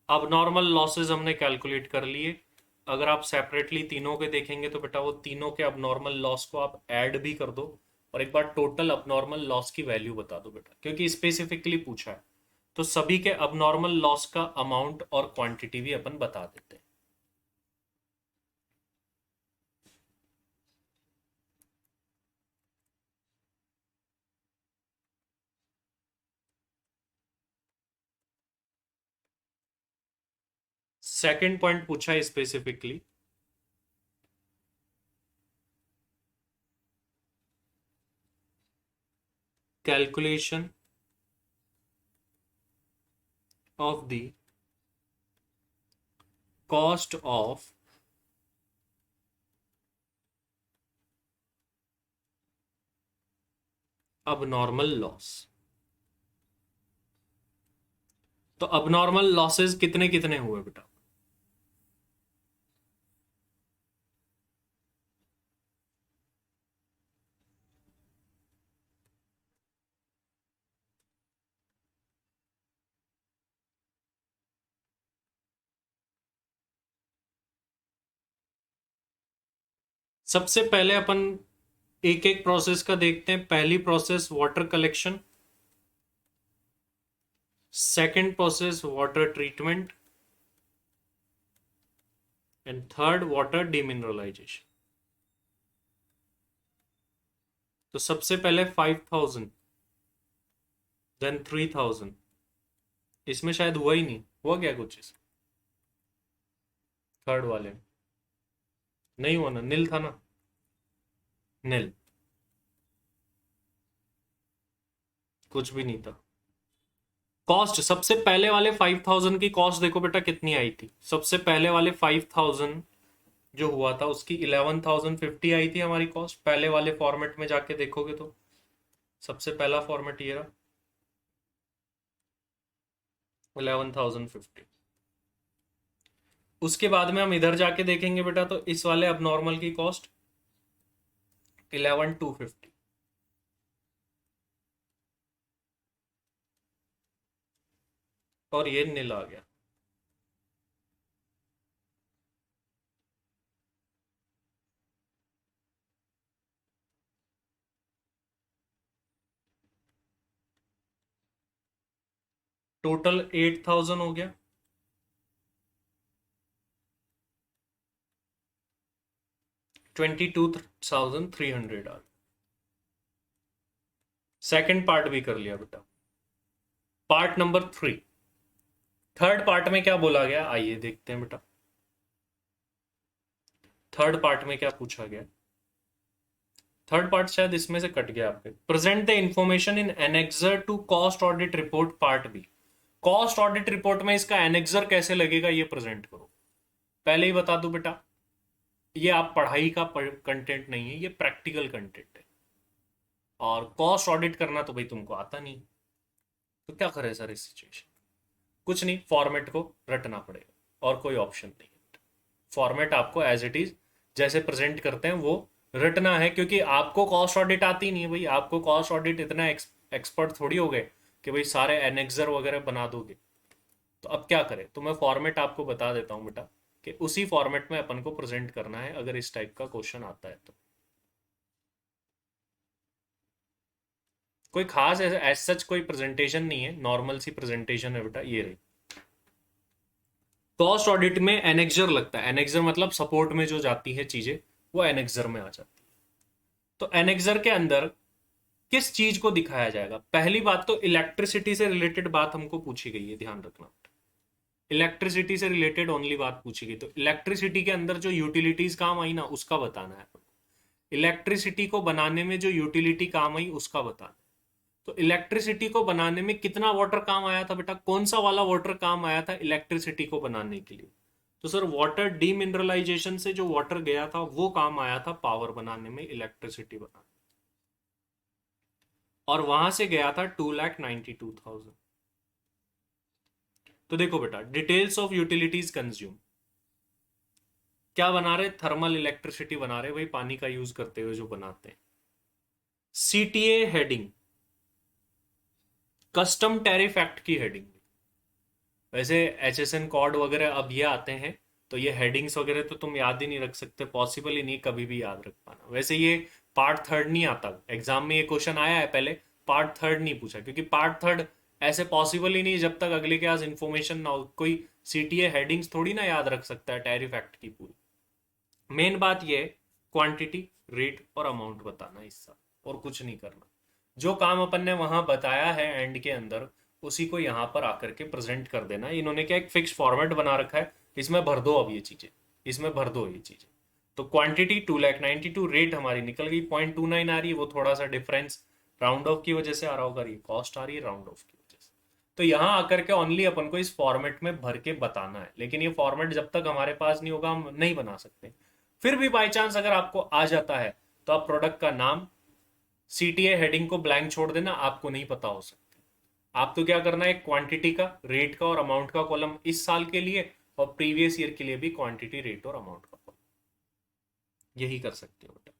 अब नॉर्मल लॉसेस हमने कैलकुलेट कर लिए। अगर आप सेपरेटली तीनों के देखेंगे तो बेटा वो तीनों के अब नॉर्मल लॉस को आप ऐड भी कर दो, और एक बार टोटल अब नॉर्मल लॉस की वैल्यू बता दो बेटा, क्योंकि स्पेसिफिकली पूछा है, तो सभी के अब नॉर्मल लॉस का अमाउंट और क्वांटिटी भी अपन बता देते हैं। सेकंड पॉइंट पूछा है specifically, calculation of the cost of abnormal loss. तो abnormal लॉसेस कितने कितने हुए बेटा? सबसे पहले अपन एक एक प्रोसेस का देखते हैं। पहली process water collection, second process water treatment, and third water demineralisation. तो सबसे पहले 5000, देन 3000। इसमें शायद हुआ ही नहीं, हुआ क्या कुछ इस थर्ड वाले में? नहीं हुआ ना, नील था ना, नील, कुछ भी नहीं था। कॉस्ट सबसे पहले वाले 5000 की कॉस्ट देखो बेटा कितनी आई थी। सबसे पहले वाले 5000 जो हुआ था उसकी 11,050 आई थी हमारी कॉस्ट। पहले वाले फॉर्मेट में जाके देखोगे तो सबसे पहला फॉर्मेट ये रहा, 11,050। उसके बाद में हम इधर जाके देखेंगे बेटा, तो इस वाले अब नॉर्मल की कॉस्ट 11,250। और ये नील आ गया। टोटल 8,000 हो गया। 22,300 आ गया। सेकेंड पार्ट भी कर लिया बेटा। पार्ट नंबर 3, थर्ड पार्ट में क्या बोला गया, आइए देखते हैं बेटा। थर्ड पार्ट में क्या पूछा गया? थर्ड पार्ट शायद इसमें से कट गया आपके। Present the information in annexure to cost audit report part B. Cost audit report में इसका एनेक्सर कैसे लगेगा ये प्रेजेंट करो। पहले ही बता दो बेटा, ये आप पढ़ाई का कंटेंट नहीं है, ये प्रैक्टिकल कंटेंट है। और कॉस्ट ऑडिट करना तो भाई तुमको आता नहीं, तो क्या करें सर इस सिचुएशन? कुछ नहीं, फॉर्मेट को रटना पड़ेगा और कोई ऑप्शन नहीं है। फॉर्मेट आपको एज इट इज जैसे प्रेजेंट करते हैं वो रटना है, क्योंकि आपको कॉस्ट ऑडिट आती नहीं है भाई। आपको कॉस्ट ऑडिट इतना एक्सपर्ट थोड़ी हो गए कि भाई सारे एनेक्सर वगैरह बना दोगे। तो अब क्या करें, तो मैं फॉर्मेट आपको बता देता हूँ बेटा कि उसी फॉर्मेट में अपन को प्रेजेंट करना है अगर इस टाइप का क्वेश्चन आता है तो। कोई खास एज सच कोई प्रेजेंटेशन नहीं है, नॉर्मल सी प्रेजेंटेशन है बेटा, ये रही। कॉस्ट ऑडिट में एनेक्सर लगता है। एनेक्सर मतलब सपोर्ट में जो जाती है चीजें, वो एनेक्सर में आ जाती है। तो एनेक्सर के अंदर किस चीज को दिखाया जाएगा? पहली बात तो इलेक्ट्रिसिटी से रिलेटेड बात हमको पूछी गई है, ध्यान रखना। इलेक्ट्रिसिटी से रिलेटेड ओनली बात पूछी गई, तो इलेक्ट्रिसिटी के अंदर जो यूटिलिटीज काम आई ना उसका बताना है। इलेक्ट्रिसिटी को बनाने में जो यूटिलिटी काम आई उसका बताना। तो इलेक्ट्रिसिटी को बनाने में कितना वाटर काम आया था बेटा? कौन सा वाला वाटर काम आया था इलेक्ट्रिसिटी को बनाने के लिए? तो सर वाटर डीमिनरलाइजेशन से जो वाटर गया था वो काम आया था पावर बनाने में, इलेक्ट्रिसिटी बनाने। और वहां से गया था 2,92,000। तो देखो बेटा, डिटेल्स ऑफ यूटिलिटीज कंज्यूम क्या बना रहे? थर्मल इलेक्ट्रिसिटी बना रहे भाई, पानी का यूज करते हुए जो बनाते हैं। CTA heading, custom tariff act की हेडिंग। वैसे एचएसएन कॉड वगैरह अब ये आते हैं, तो ये हेडिंग्स वगैरह तो तुम याद ही नहीं रख सकते, पॉसिबल ही नहीं कभी भी याद रख पाना। वैसे ये पार्ट थर्ड नहीं आता एग्जाम में, ये क्वेश्चन आया है पहले, पार्ट थर्ड नहीं पूछा, क्योंकि पार्ट थर्ड ऐसे पॉसिबल ही नहीं जब तक अगले के पास इंफॉर्मेशन ना हो। कोई सीटीए हेडिंग्स थोड़ी ना याद रख सकता है टैरिफ एक्ट की पूरी। मेन बात ये है क्वांटिटी, रेट और अमाउंट बताना हिस्सा, और कुछ नहीं करना। जो काम अपन ने वहां बताया है एंड के अंदर, उसी को यहाँ पर आकर के प्रेजेंट कर देना। इन्होंने क्या एक फिक्स फॉर्मेट बना रखा है, इसमें भर दो, अब ये चीजें इसमें भर दो ये चीजें। तो क्वांटिटी 2,92,000, रेट हमारी निकल गई 0.29 आ रही है, वो थोड़ा सा डिफरेंस राउंड ऑफ की वजह से आ रहा होगा, ये कॉस्ट आ रही है राउंड ऑफ की वजह से। तो यहां आकर के ओनली अपन को इस फॉर्मेट में भर के बताना है, लेकिन ये फॉर्मेट जब तक हमारे पास नहीं होगा हम नहीं बना सकते। फिर भी बाई चांस अगर आपको आ जाता है तो आप प्रोडक्ट का नाम, सीटीए हेडिंग को ब्लैंक छोड़ देना, आपको नहीं पता हो सकता। आप तो क्या करना है, क्वांटिटी का, रेट का और अमाउंट का कॉलम इस साल के लिए, और प्रीवियस ईयर के लिए भी क्वांटिटी, रेट और अमाउंट का कॉलम, यही कर सकते हो बेटा।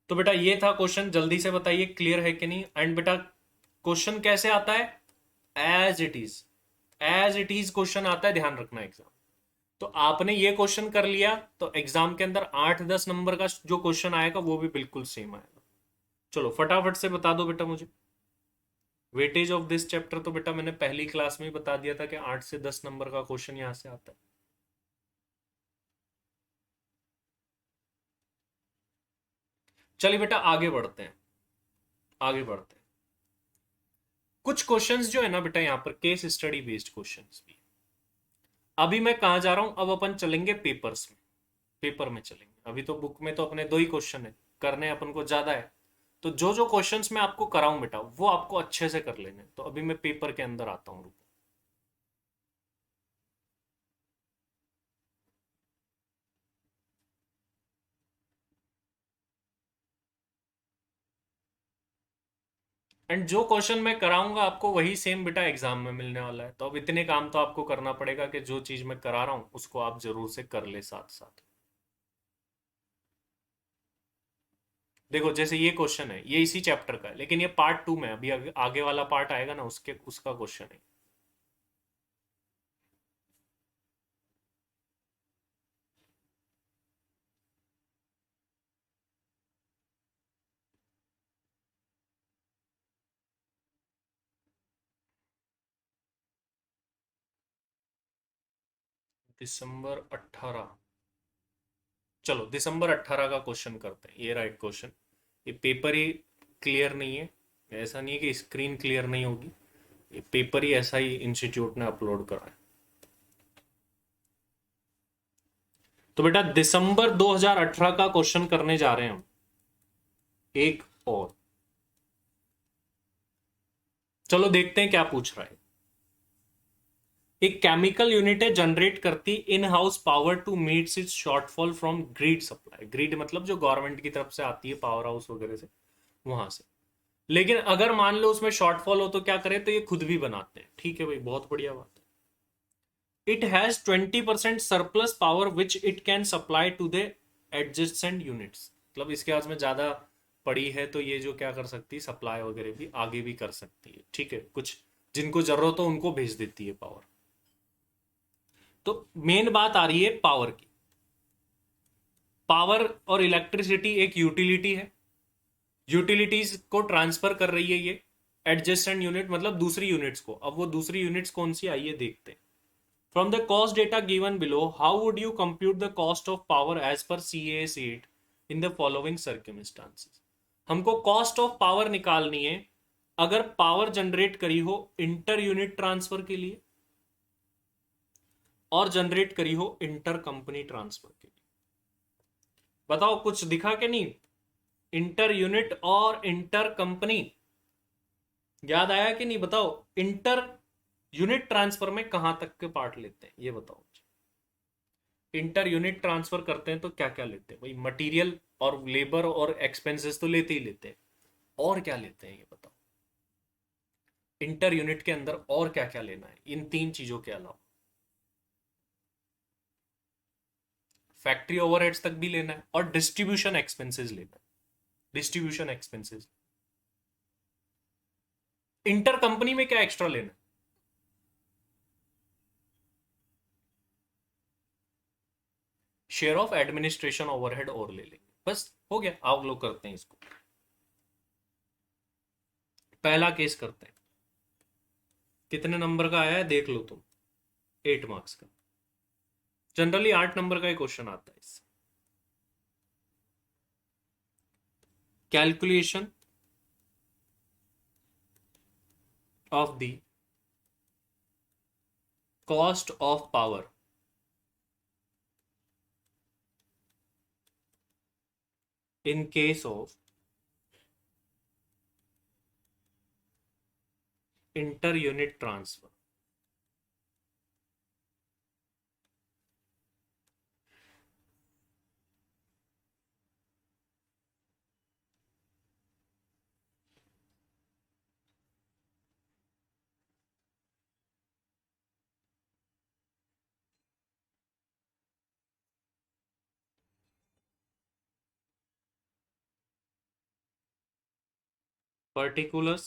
तो बेटा ये था क्वेश्चन, जल्दी से बताइए क्लियर है कि नहीं। एंड बेटा क्वेश्चन कैसे आता है, as it is, as it is question आता है, ध्यान रखना एग्जाम। तो आपने ये क्वेश्चन कर लिया तो एग्जाम के अंदर 8-10 नंबर का जो क्वेश्चन आएगा वो भी बिल्कुल सेम आएगा। चलो फटाफट से बता दो बेटा मुझे। वेटेज ऑफ दिस चैप्टर तो बेटा मैंने पहली क्लास में ही बता दिया था कि 8 से 10 नंबर का क्वेश्चन यहां से आता है। चलिए बेटा आगे बढ़ते हैं, आगे बढ़ते हैं। कुछ क्वेश्चंस जो है ना बेटा यहाँ पर केस स्टडी बेस्ड क्वेश्चंस भी। अभी मैं कहा जा रहा हूं, अब अपन चलेंगे पेपर्स में, पेपर में चलेंगे। अभी तो बुक में तो अपने 2 ही क्वेश्चन है, करने अपन को ज्यादा है। तो जो जो क्वेश्चंस मैं आपको कराऊं बेटा वो आपको अच्छे से कर लेने। तो अभी मैं पेपर के अंदर आता हूं, रुको। एंड जो क्वेश्चन मैं कराऊंगा आपको वही सेम बेटा एग्जाम में मिलने वाला है। तो अब इतने काम तो आपको करना पड़ेगा कि जो चीज मैं करा रहा हूं उसको आप जरूर से कर ले साथ साथ। देखो जैसे ये क्वेश्चन है, ये इसी चैप्टर का है, लेकिन ये पार्ट 2 में है। अभी आगे वाला पार्ट आएगा ना, उसके उसका क्वेश्चन है। दिसंबर 18, चलो दिसंबर 18 का क्वेश्चन करते हैं। ये राइट क्वेश्चन, ये पेपर ही क्लियर नहीं है। ऐसा नहीं है कि स्क्रीन क्लियर नहीं होगी, ये पेपर ही ऐसा ही इंस्टीट्यूट ने अपलोड करा है। तो बेटा दिसंबर 2018 का क्वेश्चन करने जा रहे हैं हम, एक और। चलो देखते हैं क्या पूछ रहा है। एक केमिकल यूनिट है जनरेट करती in house power to meet its shortfall from grid supply. Grid मतलब जो गवर्नमेंट की तरफ से आती है, पावर हाउस वगैरह से, वहां से। लेकिन अगर मान लो उसमें शॉर्टफॉल हो तो क्या करें, तो ये खुद भी बनाते हैं। ठीक है भाई, बहुत बढ़िया बात है। It has 20% surplus power which it can supply to the adjacent units. मतलब इसके हाथ में ज्यादा पड़ी है तो ये जो क्या कर सकती है, सप्लाई वगैरह भी आगे भी कर सकती है। ठीक है, कुछ जिनको जरूरत हो उनको भेज देती है पावर। तो मेन बात आ रही है पावर की। पावर और इलेक्ट्रिसिटी एक यूटिलिटी है, यूटिलिटीज को ट्रांसफर कर रही है ये एडजेसेंट यूनिट, मतलब दूसरी यूनिट्स को। अब वो दूसरी यूनिट्स कौन सी, आइए देखते हैं। From the cost data given below, how would you compute the cost of power as per CAS8 in the following circumstances. हमको कॉस्ट ऑफ पावर निकालनी है अगर पावर जनरेट करी हो इंटर यूनिट ट्रांसफर के लिए, और जनरेट करी हो इंटर कंपनी ट्रांसफर के लिए। बताओ कुछ दिखा के नहीं, इंटर यूनिट और इंटर कंपनी याद आया कि नहीं, बताओ। इंटर यूनिट ट्रांसफर में कहां तक के पार्ट लेते हैं ये बताओ। इंटर यूनिट ट्रांसफर करते हैं तो क्या क्या लेते हैं भाई, मटेरियल और लेबर और एक्सपेंसेस तो लेते ही लेते हैं, और क्या लेते हैं ये बताओ। इंटर यूनिट के अंदर और क्या क्या लेना है इन 3 चीजों के अलावा। फैक्ट्री ओवरहेड्स तक भी लेना है और डिस्ट्रीब्यूशन एक्सपेंसेस लेना है, डिस्ट्रीब्यूशन एक्सपेंसेस। इंटर कंपनी में क्या एक्स्ट्रा लेना है, शेयर ऑफ एडमिनिस्ट्रेशन ओवरहेड और ले लेंगे, बस हो गया। आप लोग करते हैं इसको, पहला केस करते हैं। कितने नंबर का आया है देख लो तुम, 8 मार्क्स का। जनरली 8 नंबर का ही क्वेश्चन आता है इससे। Calculation of the cost of power in case of inter unit transfer. Particulars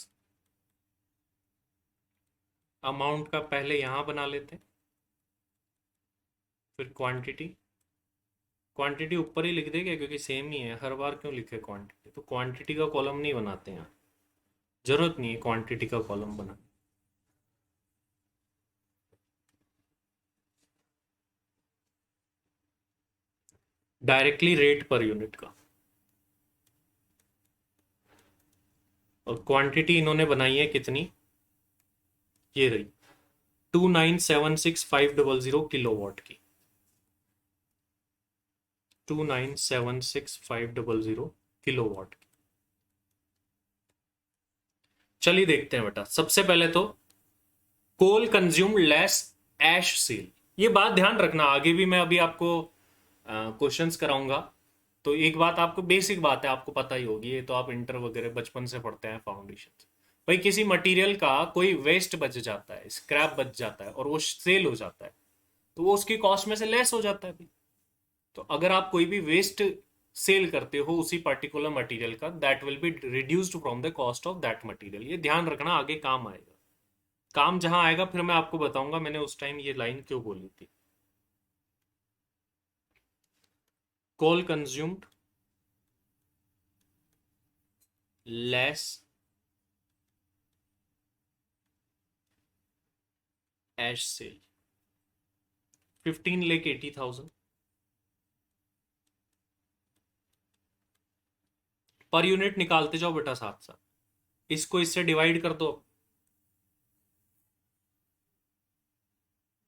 amount का पहले यहां बना लेते, फिर क्वांटिटी। क्वांटिटी ऊपर ही लिख देंगे क्योंकि सेम ही है, हर बार क्यों लिखे क्वांटिटी, तो क्वांटिटी का कॉलम नहीं बनाते हैं, जरूरत नहीं है क्वांटिटी का कॉलम बना। डायरेक्टली रेट पर यूनिट का, और क्वांटिटी इन्होंने बनाई है कितनी, ये रही 2976500 किलोवाट की, 2976500 किलोवाट की। चलिए देखते हैं बेटा, सबसे पहले तो कोल कंज्यूम लेस एश सेल, ये बात ध्यान रखना, आगे भी मैं अभी आपको क्वेश्चंस कराऊंगा, तो एक बात आपको बेसिक बात है, आपको पता ही होगी, ये तो आप इंटर वगैरह बचपन से पढ़ते हैं फाउंडेशन। भाई किसी मटेरियल का कोई वेस्ट बच जाता है, स्क्रैप बच जाता है और वो सेल हो जाता है, तो वो उसकी कॉस्ट में से लेस हो जाता है भाई। तो अगर आप कोई भी वेस्ट सेल करते हो उसी पर्टिकुलर मटेरियल का, that will be reduced from the cost of that material, ये ध्यान रखना, आगे काम आएगा। काम जहां आएगा फिर मैं आपको बताऊंगा मैंने उस टाइम ये लाइन क्यों बोली थी। कोल कंज्यूम्ड लेस एश सेल 15,80,000 पर यूनिट निकालते जाओ बेटा, साथ साथ इसको इससे डिवाइड कर दो।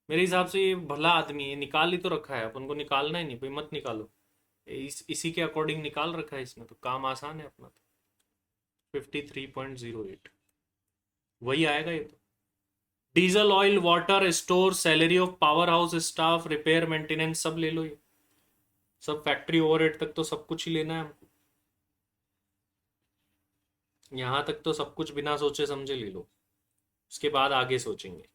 मेरे हिसाब से ये भला आदमी है, निकाल ही तो रखा है, अपन को निकालना ही नहीं भाई, मत निकालो, इसी के अकॉर्डिंग निकाल रखा है इसने, तो काम आसान है अपना, तो 53.08 वही आएगा ये तो। Diesel, oil, water, store, salary of power house staff, repair maintenance, सब ले लो ये, सब फैक्ट्री ओवरहेड तक तो सब कुछ ही लेना है हमको, यहां तक तो सब कुछ बिना सोचे समझे ले लो, उसके बाद आगे सोचेंगे।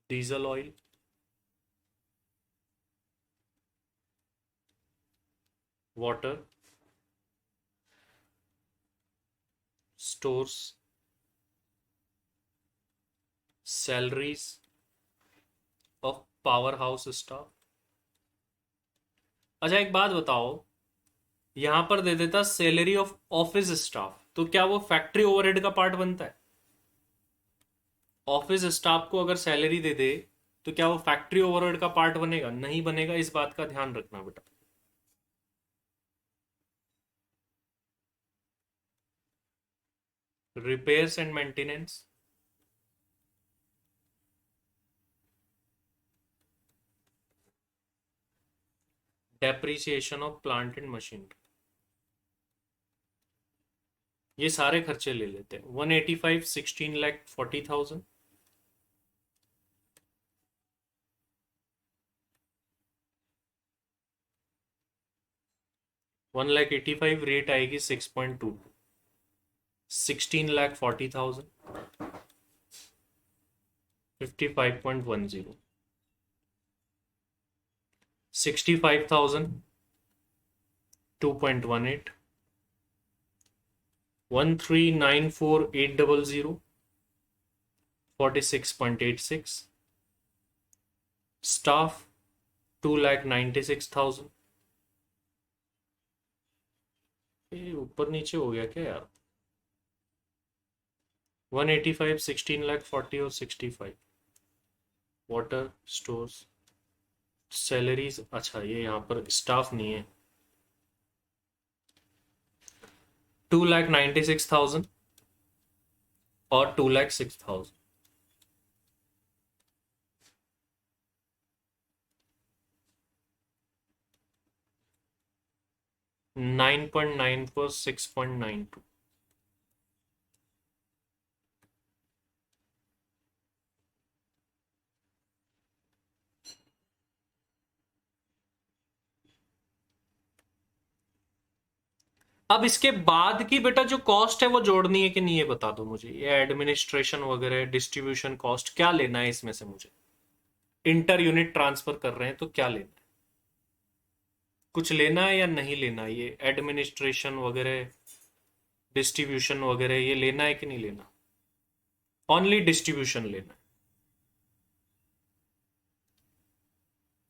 Diesel oil, water, stores, salaries of power house staff. अच्छा एक बात बताओ, यहां पर दे देता सैलरी ऑफ ऑफिस स्टाफ, तो क्या वो फैक्ट्री ओवरहेड का पार्ट बनता है? ऑफिस स्टाफ को अगर सैलरी दे दे तो क्या वो फैक्ट्री ओवरहेड का पार्ट बनेगा? नहीं बनेगा, इस बात का ध्यान रखना बेटा। Repairs and maintenance, depreciation of plant and machinery, ये सारे खर्चे ले लेते हैं। 185 16,40,000, 1,85,000 रेट आएगी 6.2, 16,40,000 55.10, 65,000 2.18, 1,394,800 46.86, स्टाफ 2,96,000, ये ऊपर नीचे हो गया क्या यार, 185 16,40,000 और 65, वाटर, स्टोर्स, सैलरीज, अच्छा ये यहाँ पर स्टाफ नहीं है, 2,96,000 और 2,06,000। 9.94, 6.92। अब इसके बाद की बेटा जो कॉस्ट है वो जोड़नी है कि नहीं, ये बता दो मुझे। ये एडमिनिस्ट्रेशन वगैरह, डिस्ट्रीब्यूशन कॉस्ट, क्या लेना है इसमें से मुझे? इंटर यूनिट ट्रांसफर कर रहे हैं तो क्या लेना है? कुछ लेना है या नहीं लेना है? ये एडमिनिस्ट्रेशन वगैरह, डिस्ट्रीब्यूशन वगैरह, ये लेना है कि नहीं लेना? ओनली डिस्ट्रीब्यूशन लेना है।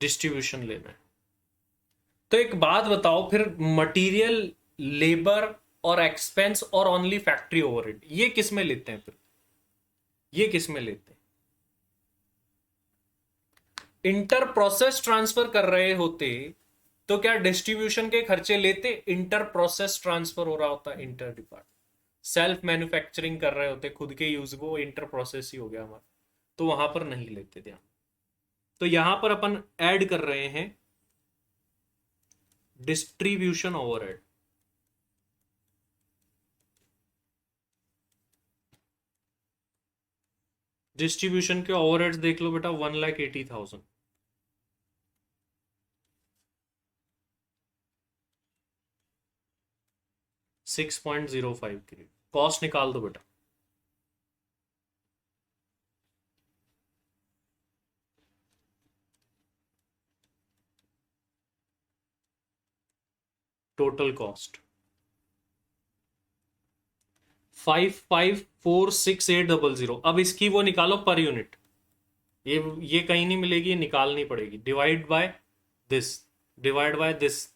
डिस्ट्रीब्यूशन लेना है। तो एक बात बताओ फिर, मटेरियल, लेबर और एक्सपेंस और ओनली फैक्ट्री ओवरहेड, ये किस में लेते हैं फिर? ये किस में लेते हैं? इंटर प्रोसेस ट्रांसफर कर रहे होते तो क्या डिस्ट्रीब्यूशन के खर्चे लेते? इंटर प्रोसेस ट्रांसफर हो रहा होता, इंटर डिपार्ट, सेल्फ मैन्युफैक्चरिंग कर रहे होते खुद के यूज, वो इंटर प्रोसेस ही हो गया हमारा, तो वहां पर नहीं लेते ध्यान। तो यहां पर अपन ऐड कर रहे हैं डिस्ट्रीब्यूशन ओवरहेड। डिस्ट्रीब्यूशन के ओवरहेड्स देख लो बेटा, 1,80,000। 6.05 की कॉस्ट निकाल दो बेटा। Total cost 5546,800। अब इसकी वो निकालो पर यूनिट। ये कहीं नहीं मिलेगी, ये निकालनी पड़ेगी। Divide by this, divide by this,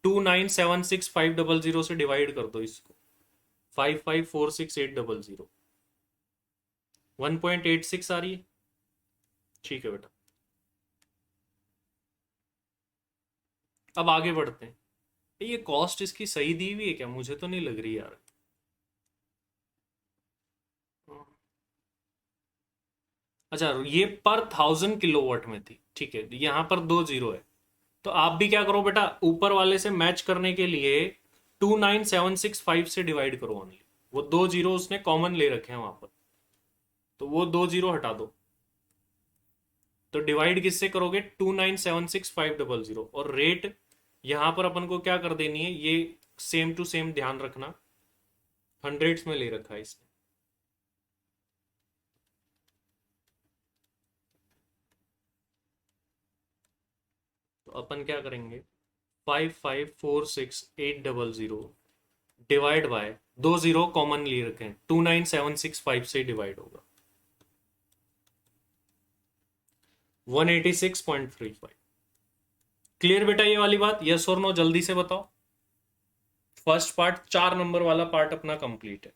2976500 से डिवाइड कर दो इसको। 5546,800, 1.86 आ रही है। ठीक है बेटा, अब आगे बढ़ते हैं। ये कॉस्ट इसकी सही दी हुई है क्या? मुझे तो नहीं लग रही यार। अच्छा, ये पर 1,000 किलोवाट में थी, ठीक है, यहां पर 2 जीरो है। तो आप भी क्या करो बेटा, ऊपर वाले से मैच करने के लिए 29765 से डिवाइड करो ओनली। वो 2 जीरो उसने कॉमन ले रखे हैं वहां पर, तो वो 2 जीरो हटा दो। तो डिवाइड किससे करोगे? 2976500। और रेट यहां पर अपन को क्या कर देनी है, ये सेम टू सेम ध्यान रखना, हंड्रेड्स में ले रखा है इसने। तो अपन क्या करेंगे, 5546,800 डिवाइड बाय, 2 जीरो कॉमन ले रखे हैं, 29765 से डिवाइड होगा, 186.35। क्लियर बेटा ये वाली बात? यस और नो जल्दी से बताओ। फर्स्ट पार्ट, 4 नंबर वाला पार्ट अपना कंप्लीट है।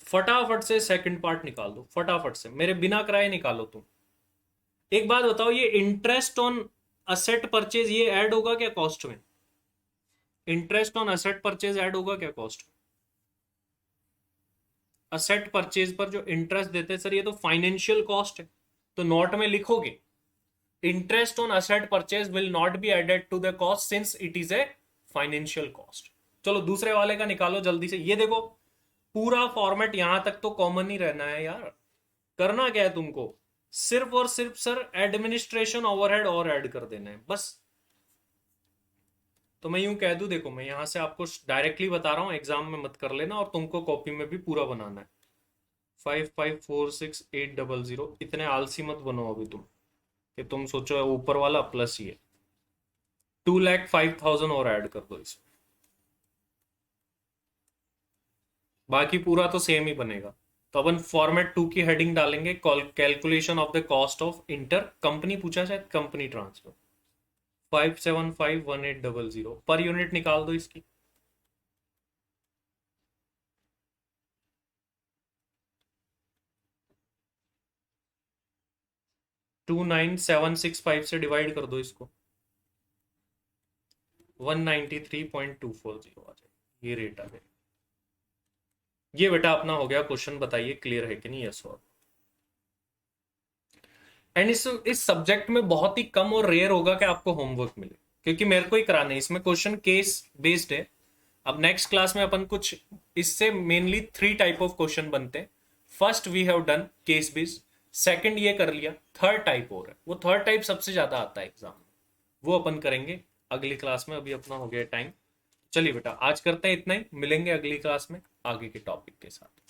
फटाफट से सेकंड पार्ट निकाल दो, फटाफट से, मेरे बिना कराए निकालो तुम। एक बात बताओ, ये इंटरेस्ट ऑन असेट परचेज ये ऐड होगा क्या कॉस्ट में? Interest on asset purchase add होगा क्या कॉस्ट में? असेट परचेज पर जो इंटरेस्ट देते हैं सर, ये तो फाइनेंशियल कॉस्ट है, तो नोट में लिखोगे interest on asset purchase will not be added to the cost since it is a financial cost. चलो दूसरे वाले का निकालो जल्दी से। ये देखो, पूरा फॉर्मेट यहां तक तो कॉमन ही रहना है यार। करना क्या है तुमको, सिर्फ और सिर्फ सर एडमिनिस्ट्रेशन ओवरहेड और ऐड कर देना है बस। तो मैं यूं कह दूं, देखो मैं यहां से आपको डायरेक्टली बता रहा हूं, एग्जाम में मत कर लेना, और तुमको कॉपी में भी पूरा बनाना है। 5546,800, इतने आलसी मत बनो अभी तुम कि तुम सोचो ऊपर वाला प्लस ही है। 2,05,000 और ऐड कर दो इसमें, बाकी पूरा तो सेम ही बनेगा। तो अपन फॉर्मेट 2 की हेडिंग डालेंगे, calculation of the cost of inter company, पूछा शायद कंपनी ट्रांसफर, 5751,800 पर यूनिट निकाल दो इसकी। 29765 से डिवाइड कर दो इसको, 193.240 आ जाए, ये रेट आ जाए। ये बेटा अपना हो गया क्वेश्चन, बताइए क्लियर है कि नहीं, यस और। एंड इस सब्जेक्ट में बहुत ही कम और रेयर होगा कि आपको होमवर्क मिले, क्योंकि मेरे को ही कराने हैं, इसमें क्वेश्चन केस बेस्ड है। अब नेक्स्ट क्लास में अपन कुछ, इससे मेनली 3 टाइप ऑफ क्वेश्चन बनते हैं। First we have done case based, second ये कर लिया, थर्ड टाइप और है, वो थर्ड टाइप सबसे ज्यादा आता है एग्जाम में, वो अपन करेंगे अगली क्लास में। अभी अपना हो गया टाइम। चलिए बेटा आज करते हैं इतना ही, मिलेंगे अगली क्लास में आगे के टॉपिक के साथ।